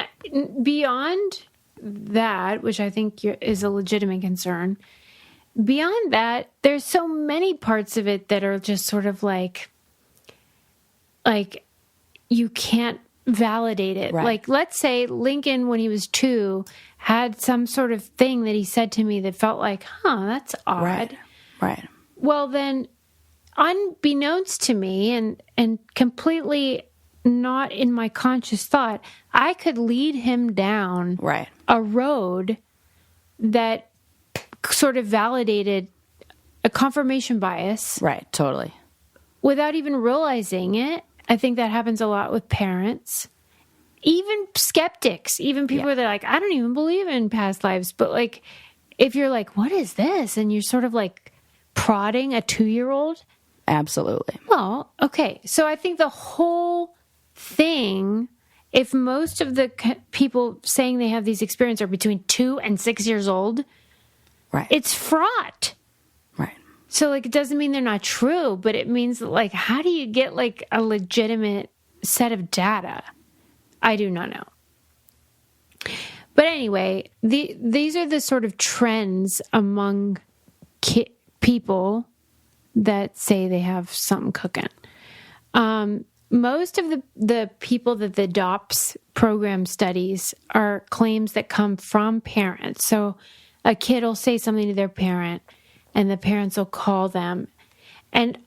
beyond that, which I think is a legitimate concern, beyond that, there's so many parts of it that are just sort of like you can't validate it. Right. Like, let's say Lincoln, when he was 2, had some sort of thing that he said to me that felt like, that's odd. Right. Well, then, unbeknownst to me and completely not in my conscious thought, I could lead him down a road that sort of validated a confirmation bias. Right, totally. Without even realizing it. I think that happens a lot with parents. Even skeptics, even people that are like, I don't even believe in past lives. But like, if you're like, what is this? And you're sort of like prodding a 2-year-old. Absolutely. Well, okay. So I think the whole thing, if most of the people saying they have these experiences are between 2 and 6 years old, it's fraught. Right. So, like, it doesn't mean they're not true, but it means, like, how do you get, like, a legitimate set of data? I do not know. But anyway, these are the sort of trends among people that say they have something cooking. Most of the people that the DOPS program studies are claims that come from parents. So a kid will say something to their parent, and the parents will call them. And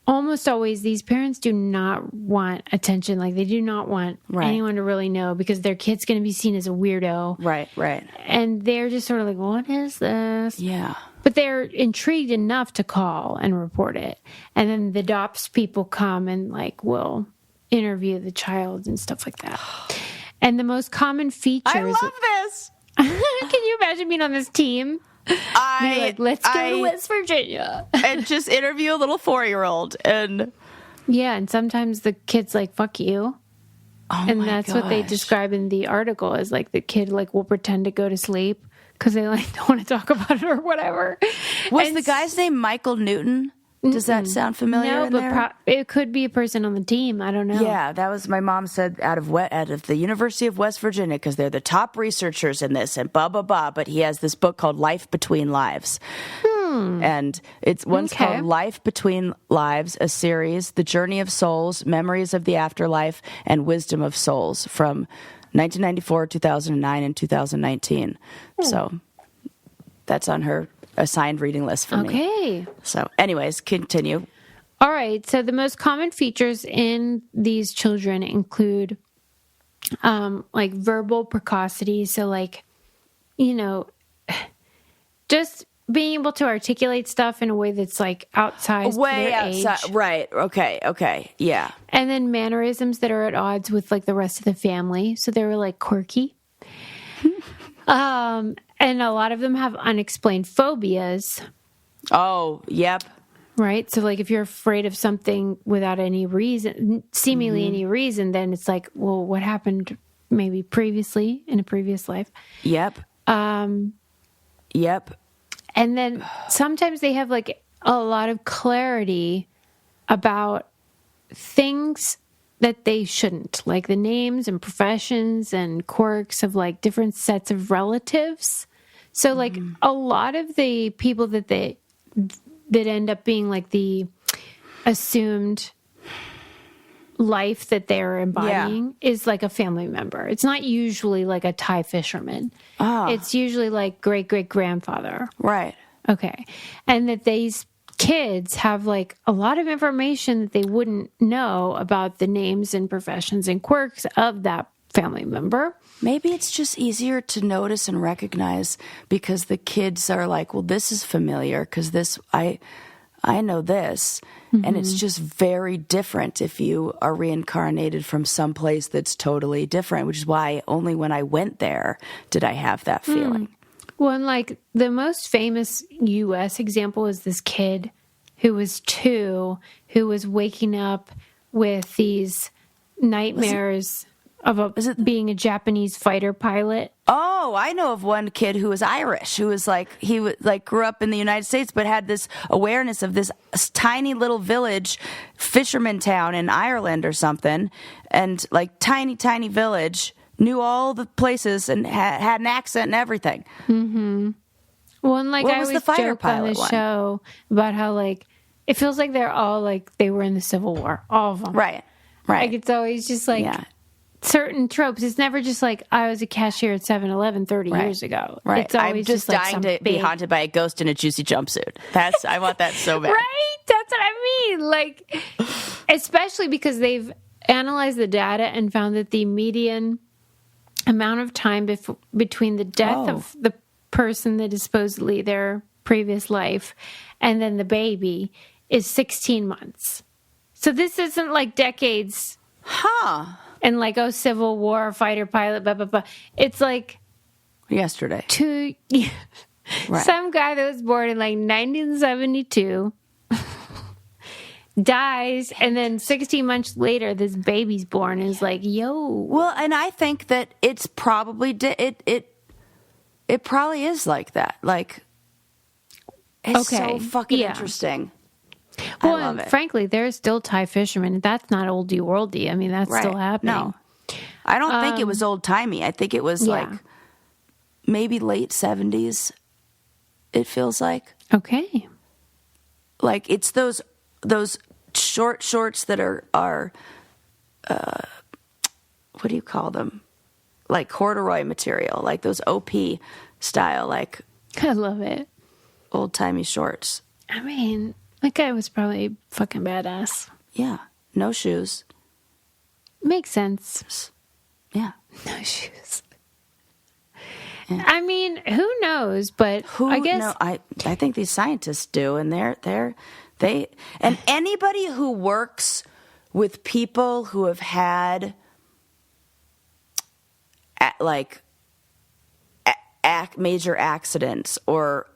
almost always these parents do not want attention. Like, they do not want anyone to really know, because their kid's going to be seen as a weirdo. Right. And they're just sort of like, what is this? Yeah. But they're intrigued enough to call and report it. And then the DOPS people come and, like, will interview the child and stuff like that. And the most common features... I love this! Can you imagine being on this team? Let's go to West Virginia. And just interview a little 4-year-old. And sometimes the kid's like, fuck you. And that's what they describe in the article, is like the kid like will pretend to go to sleep because they like don't want to talk about it or whatever. Was the guy's name Michael Newton? Does that sound familiar? No, but it could be a person on the team. I don't know. Yeah, that was, my mom said, out of the University of West Virginia, because they're the top researchers in this, and blah, blah, blah. But he has this book called Life Between Lives. And one's called Life Between Lives, a series, The Journey of Souls, Memories of the Afterlife, and Wisdom of Souls, from 1994, 2009, and 2019. So that's on her assigned reading list for me. Okay. So anyways, continue. All right. So the most common features in these children include like verbal precocity. So like, just being able to articulate stuff in a way that's like outsized way their outside. age. Right. Okay. Yeah. And then mannerisms that are at odds with like the rest of the family. So they were like quirky. And a lot of them have unexplained phobias. Oh, yep. Right? So, like, if you're afraid of something without any reason, seemingly any reason, then it's like, well, what happened maybe previously in a previous life? Yep. Yep. And then sometimes they have, like, a lot of clarity about things that they shouldn't, like the names and professions and quirks of like different sets of relatives. So like a lot of the people that end up being like the assumed life that they're embodying is like a family member. It's not usually like a Thai fisherman. It's usually like great-great-grandfather. Right. Okay. And that these kids have like a lot of information that they wouldn't know about the names and professions and quirks of that family member. Maybe it's just easier to notice and recognize because the kids are like, well, this is familiar because this, I know this. And it's just very different if you are reincarnated from some place that's totally different, which is why only when I went there did I have that feeling. Well, and like the most famous U.S. example is this kid who was 2, who was waking up with these nightmares of being a Japanese fighter pilot. Oh, I know of one kid who was Irish, who was like, grew up in the United States, but had this awareness of this tiny little village, fisherman town in Ireland or something, and like tiny, tiny village. Knew all the places and had an accent and everything. Well, and like What I was the always fighter joke on the pilot one? show about how like it feels like they're all like they were in the Civil War, all of them. Right. Like it's always just like certain tropes. It's never just like I was a cashier at 7-Eleven 30 years ago. Right. It's always I'm just like dying to be haunted by a ghost in a juicy jumpsuit. I want that so bad. Right? That's what I mean. Like, especially because they've analyzed the data and found that the median amount of time between the death of the person that is supposedly their previous life and then the baby is 16 months. So this isn't like decades. Huh. And like, Civil War, fighter pilot, blah, blah, blah. It's like... Yesterday. Some guy that was born in like 1972 dies, and then 16 months later, this baby's born and is like, yo. Well, and I think that it's probably... It probably is like that. Like, it's so fucking interesting. Well, I love it. Frankly, there's still Thai fishermen. That's not oldie worldy. I mean, that's still happening. No, I don't think it was old timey. I think it was like maybe late 70s. It feels like. Okay. Like it's those short shorts that are what do you call them? Like corduroy material, like those OP style, like I love it. Old timey shorts. I mean, that guy was probably fucking badass. Yeah. No shoes. Makes sense. Yeah. No shoes. Yeah. I mean, who knows? But I guess no, I think these scientists do, and they and anybody who works with people who have had major accidents or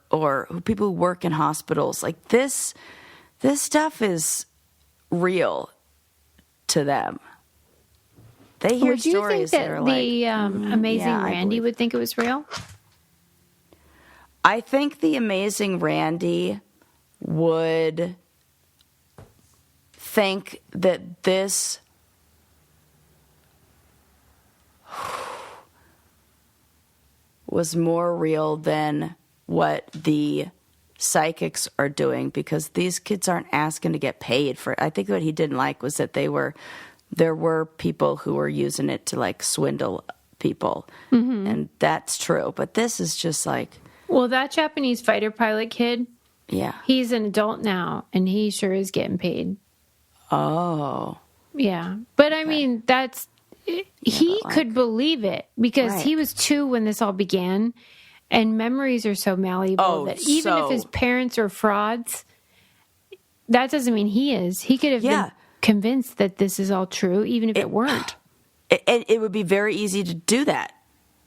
people who work in hospitals, like this stuff is real to them. They hear would you stories think that are the like, Amazing Randy would think it was real? I think the Amazing Randy would think that this was more real than what the psychics are doing, because these kids aren't asking to get paid for it. I think what he didn't like was that there were people who were using it to like swindle people. Mm-hmm. And that's true. But this is just like... Well, that Japanese fighter pilot kid, yeah, he's an adult now, and he sure is getting paid. Oh. Yeah. But I mean, that's... He could believe it because he was 2 when this all began, and memories are so malleable that even if his parents are frauds, that doesn't mean he is. He could have been convinced that this is all true, even if it weren't. It would be very easy to do that.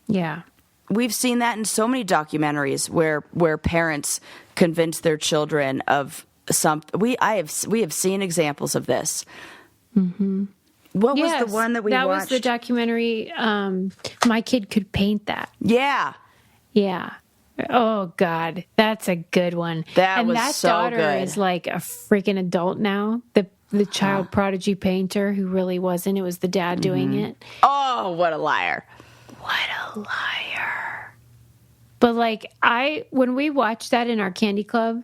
Yeah. We've seen that in so many documentaries where parents convince their children of something. We have seen examples of this. Mm-hmm. What was the one that we watched? That was the documentary, My Kid Could Paint That. Yeah. Yeah. Oh, God. That's a good one. That daughter is like a freaking adult now. The child prodigy painter who really wasn't. It was the dad doing it. Oh, what a liar. What a liar. But like when we watched that in our candy club,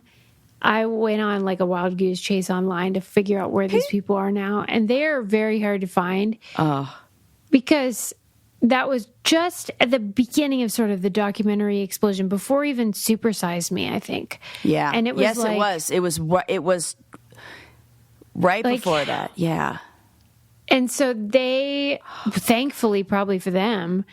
I went on like a wild goose chase online to figure out where these people are now. And they're very hard to find. Because that was just at the beginning of sort of the documentary explosion, before even Super Size Me, I think. Yeah. And it was it was right before that. Yeah. And so they, thankfully, probably for them,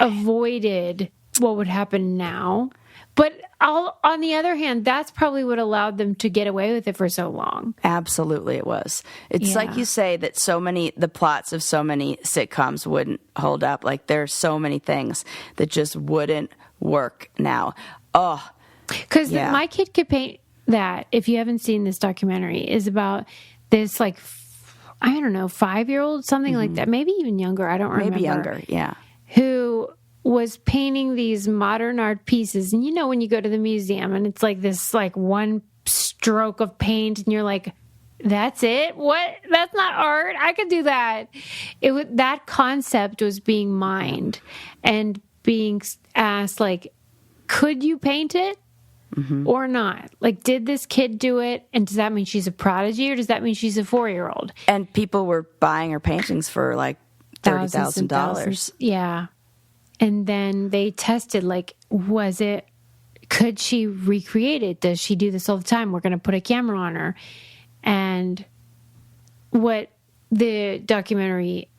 avoided what would happen now. But on the other hand, that's probably what allowed them to get away with it for so long. Absolutely it was. It's like you say that the plots of so many sitcoms wouldn't hold up. Like there's so many things that just wouldn't work now. Oh. Because My Kid Could Paint That, if you haven't seen this documentary, is about this like, I don't know, 5-year-old, something like that. Maybe even younger. I don't remember. Maybe younger, yeah. Who was painting these modern art pieces. And you know when you go to the museum and it's like this like one stroke of paint and you're like, that's it? What? That's not art. I could do that. That concept was being mined and being asked like, could you paint it? or not? Like, did this kid do it? And does that mean she's a prodigy, or does that mean she's a 4-year-old? And people were buying her paintings for like $30,000. Yeah. And then they tested, like, could she recreate it? Does she do this all the time? We're going to put a camera on her. And what the documentary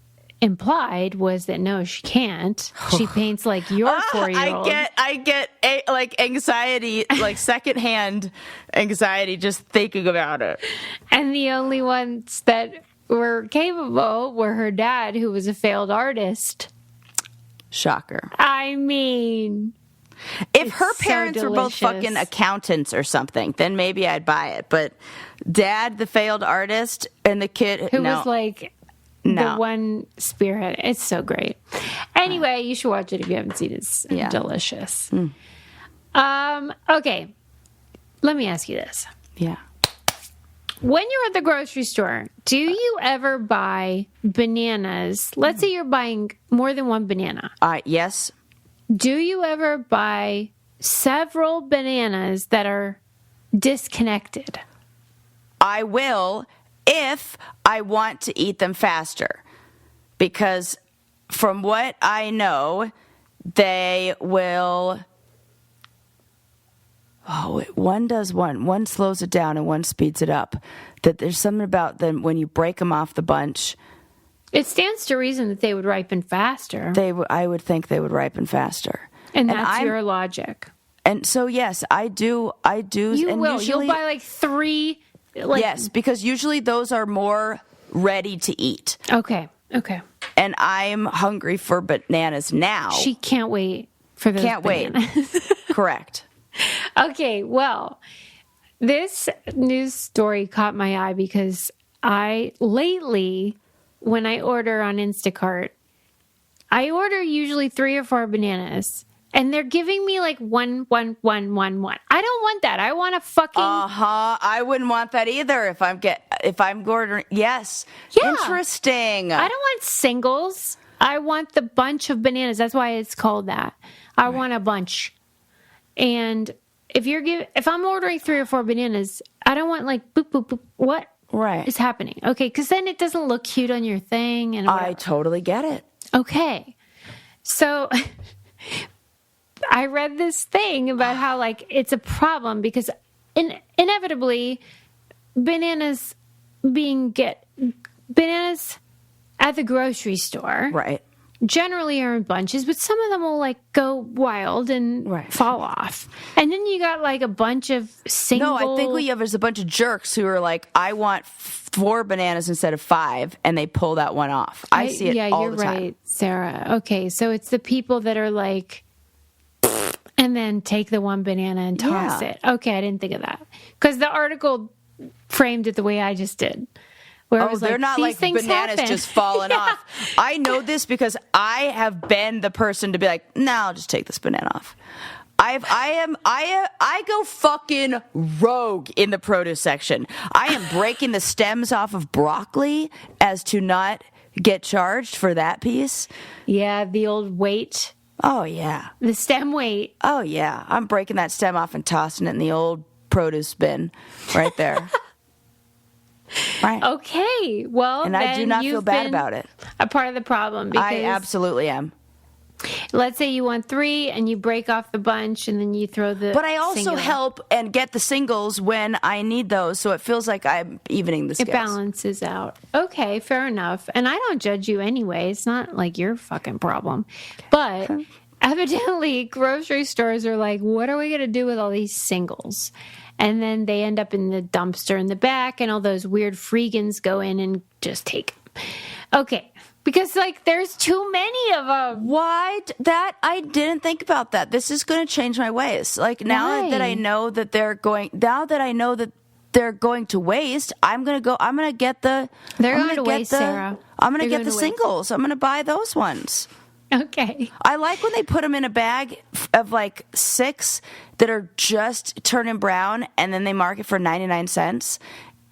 implied was that no, she can't. She paints like your 4-year-old. I get like anxiety, like secondhand anxiety just thinking about it. And the only ones that were capable were her dad, who was a failed artist. Shocker. I mean, if her parents were both fucking accountants or something, then maybe I'd buy it. But dad, the failed artist, and the kid who was like the one spirit. It's so great. Anyway, you should watch it if you haven't seen it. It's delicious. Okay. Let me ask you this. Yeah. When you're at the grocery store, do you ever buy bananas? Let's say you're buying more than one banana. Yes. Do you ever buy several bananas that are disconnected? I will if I want to eat them faster. Because from what I know, they will... one does one. One slows it down and one speeds it up. That there's something about them when you break them off the bunch. It stands to reason that they would ripen faster. I would think they would ripen faster. And that's your logic. And so, yes, I do. You and will. Usually, You'll buy like 3. Yes, because usually those are more ready to eat. Okay. And I'm hungry for bananas now. She can't wait for those bananas. Wait. Correct. Okay, well, this news story caught my eye because lately, when I order on Instacart, I order usually 3 or 4 bananas, and they're giving me like one. I don't want that. I want a fucking... I wouldn't want that either if I'm ordering... Yes. Yeah. Interesting. I don't want singles. I want the bunch of bananas. That's why it's called that. I want a bunch. And if I'm ordering 3 or 4 bananas, I don't want like boop, boop, boop. What is happening? Okay, because then it doesn't look cute on your thing. And I totally get it. Okay. So I read this thing about how like it's a problem because inevitably bananas at the grocery store. Right. Generally are in bunches, but some of them will like go wild and fall off. And then you got like a bunch of single... No, I think there's a bunch of jerks who are like, I want 4 bananas instead of 5, and they pull that one off. I see it all the time. Yeah, you're right, Sarah. Okay, so it's the people that are like, and then take the one banana and toss it. Okay, I didn't think of that. Because the article framed it the way I just did. They're not like bananas just falling off. I know this because I have been the person to be like, no, I'll just take this banana off. I go fucking rogue in the produce section. I am breaking the stems off of broccoli as to not get charged for that piece. Yeah, the old weight. Oh, yeah. The stem weight. Oh, yeah. I'm breaking that stem off and tossing it in the old produce bin right there. Right. Okay. Well, and I do not feel bad about it. A part of the problem. Because I absolutely am. Let's say you want 3 and you break off the bunch and then you throw the... But I also singular. help and get the singles when I need those, so it feels like I'm evening the scales. It balances out. Okay, fair enough. And I don't judge you anyway. It's not like your fucking problem. But evidently, grocery stores are like, what are we going to do with all these singles? And then they end up in the dumpster in the back, and all those weird freegans go in and just take them. Okay. Because, like, there's too many of them. Why? I didn't think about that. This is going to change my ways. Like, now that I know that they're going to waste, I'm going to get the... They're going to waste, Sarah. I'm going to get the singles. I'm going to buy those ones. Okay. I like when they put them in a bag of like 6 that are just turning brown, and then they mark it for 99 cents,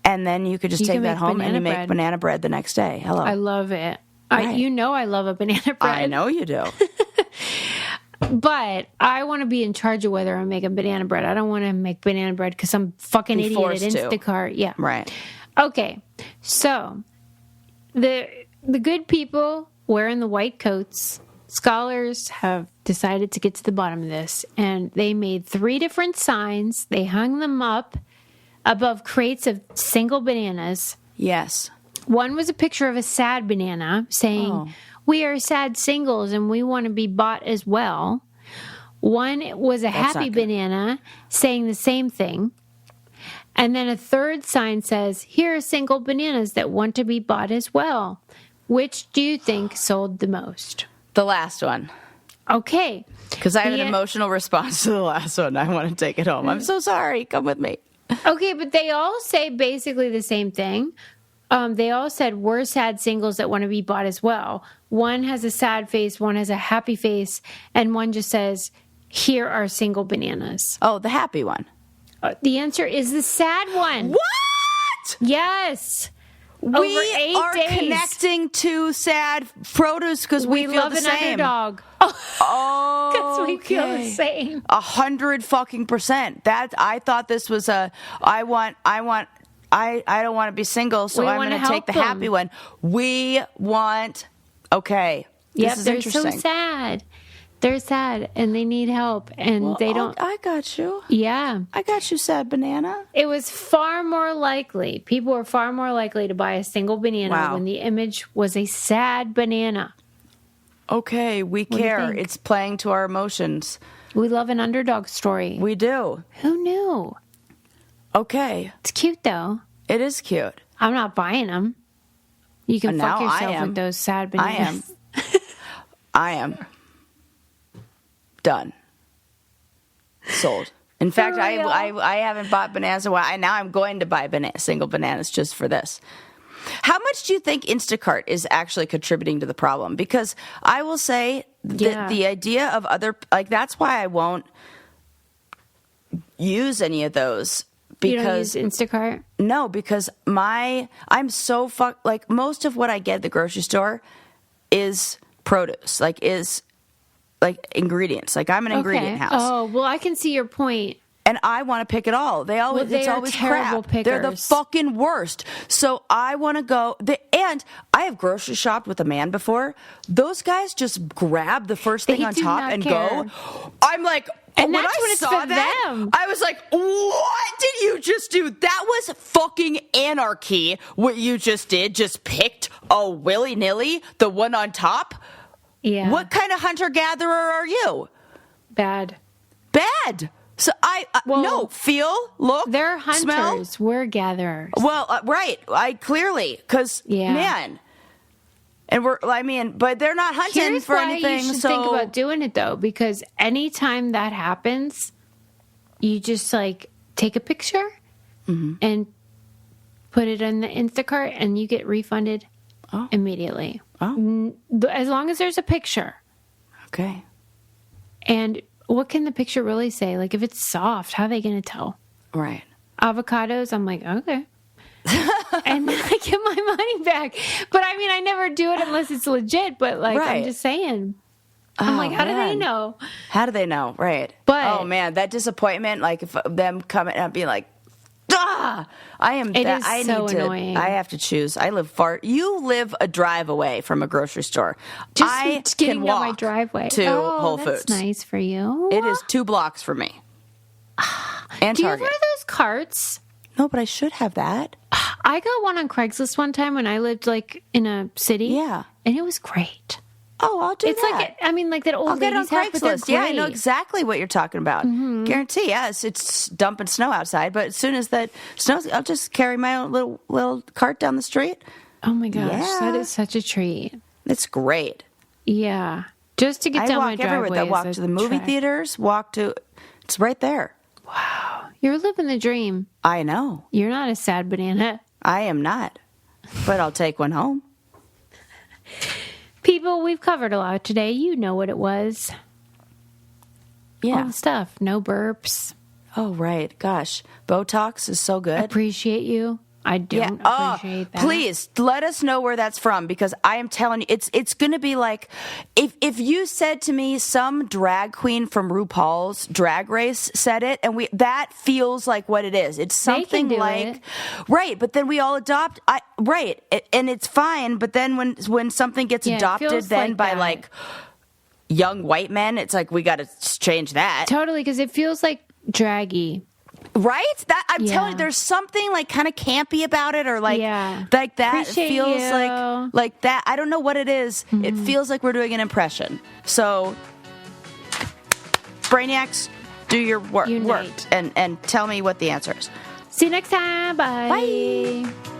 and then you could just take that home and you make banana bread the next day. Hello. I love it. Right. I love a banana bread. I know you do. But I want to be in charge of whether I make a banana bread. I don't want to make banana bread because I'm fucking Be idiot at forced to. Instacart. Yeah. Right. Okay. So the good people wearing the white coats, scholars have decided to get to the bottom of this, and they made 3 different signs. They hung them up above crates of single bananas. Yes. One was a picture of a sad banana saying, "We are sad singles and we want to be bought as well." One was a happy banana saying the same thing. And then a third sign says, "Here are single bananas that want to be bought as well." Which do you think sold the most? The last one. Okay. Because I have an emotional response to the last one. I want to take it home. I'm so sorry. Come with me. Okay, but they all say basically the same thing. They all said, "We're sad singles that want to be bought as well." One has a sad face, one has a happy face, and one just says, "Here are single bananas." Oh, the happy one. The answer is the sad one. What? Yes. We Over 8 are days. connecting to sad produce because we feel love the an same. Underdog. Oh, Because we feel the same. 100% That I thought this was I don't want to be single, so We I'm wanna going to take help the them. happy one. We want. Okay. Yep, This is they're interesting. so sad. They're sad and they need help and Well, they don't. I got you. Yeah. I got you, sad banana. It was far more likely. People were far more likely to buy a single banana Wow. when the image was a sad banana. Okay, we do you care. think? It's playing to our emotions. We love an underdog story. We do. Who knew? Okay. It's cute though. It is cute. I'm not buying them. You can Now fuck I yourself am. with those sad I am. bananas. I am. Done. Sold. In fact, I haven't bought bananas in a while. Now I'm going to buy single bananas just for this. How much do you think Instacart is actually contributing to the problem? Because I will say that the idea of that's why I won't use any of those. Because you don't use Instacart? No, because I'm so most of what I get at the grocery store is produce, is ingredients. I'm an ingredient house. Oh, well, I can see your point. And I want to pick it all. It's always terrible crap. They're the pickers. fucking worst. So I want to go. And I have grocery shopped with a man before. Those guys just grab the first thing They on do top not and care. go. I'm like, And when that's I when it's saw for that, them. I was like, what did you just do? That was fucking anarchy. What you just did, just picked willy-nilly the one on top. Yeah. What kind of hunter-gatherer are you? Bad. Bad. So no, feel, look, They're smell. hunters. We're gatherers. Well, right. I clearly, because man, and but they're not hunting Here's for why anything. You should so think about doing it though, because anytime that happens, you just take a picture and put it in the Instacart, and you get refunded immediately. Oh, As long as there's a picture. okay. And what can the picture really say? If it's soft, how are they going to tell? Right. Avocados, I'm like, okay. And then I get my money back. But I never do it unless it's legit. But Right. I'm just saying. I'm like, how do they know? How do they know? Right. But- oh man, that disappointment, if them coming and being like, ah, I am. It that, is I so need to. annoying. I have to choose. I live far. You live a drive away from a grocery store. I Just can getting walk down my driveway to oh, Whole that's Foods. nice for you. It is 2 blocks for me. And Do you have Target. one of those carts? No, but I should have that. I got one on Craigslist one time when I lived in a city. Yeah. And it was great. Oh, I'll do It's that. like that old I'll get it on ladies have, but they're Craigslist. Yeah, I know great. exactly what you're talking about. Guarantee. Yes, it's dumping snow outside, but as soon as that snows, I'll just carry my own little cart down the street. Oh my gosh, Yeah. that is such a treat. It's great. Yeah. Just to get I down my walk everywhere. driveway I is walk a to the movie trek. theaters. It's right there. You're living the dream. I know. You're not a sad banana. I am not, but I'll take one home. People, we've covered a lot today. You know what it was. All Yeah. the stuff. No burps. Oh, right. Gosh, Botox is so good. Appreciate you. I don't appreciate that. Please let us know where that's from, because I am telling you, it's going to be like if you said to me some drag queen from RuPaul's Drag Race said it, and that feels like what it is. It's something like right, but then we all adopt. And it's fine. But then when something gets adopted, then like by that. Like young white men, it's like we got to change that totally, because it feels like draggy. Right? That I'm telling you, there's something like kind of campy about it, or like like that. Appreciate it feels you. like that. I don't know what it is. Mm-hmm. It feels like we're doing an impression. So, Brainiacs, do your work and tell me what the answer is. See you next time. Bye. Bye.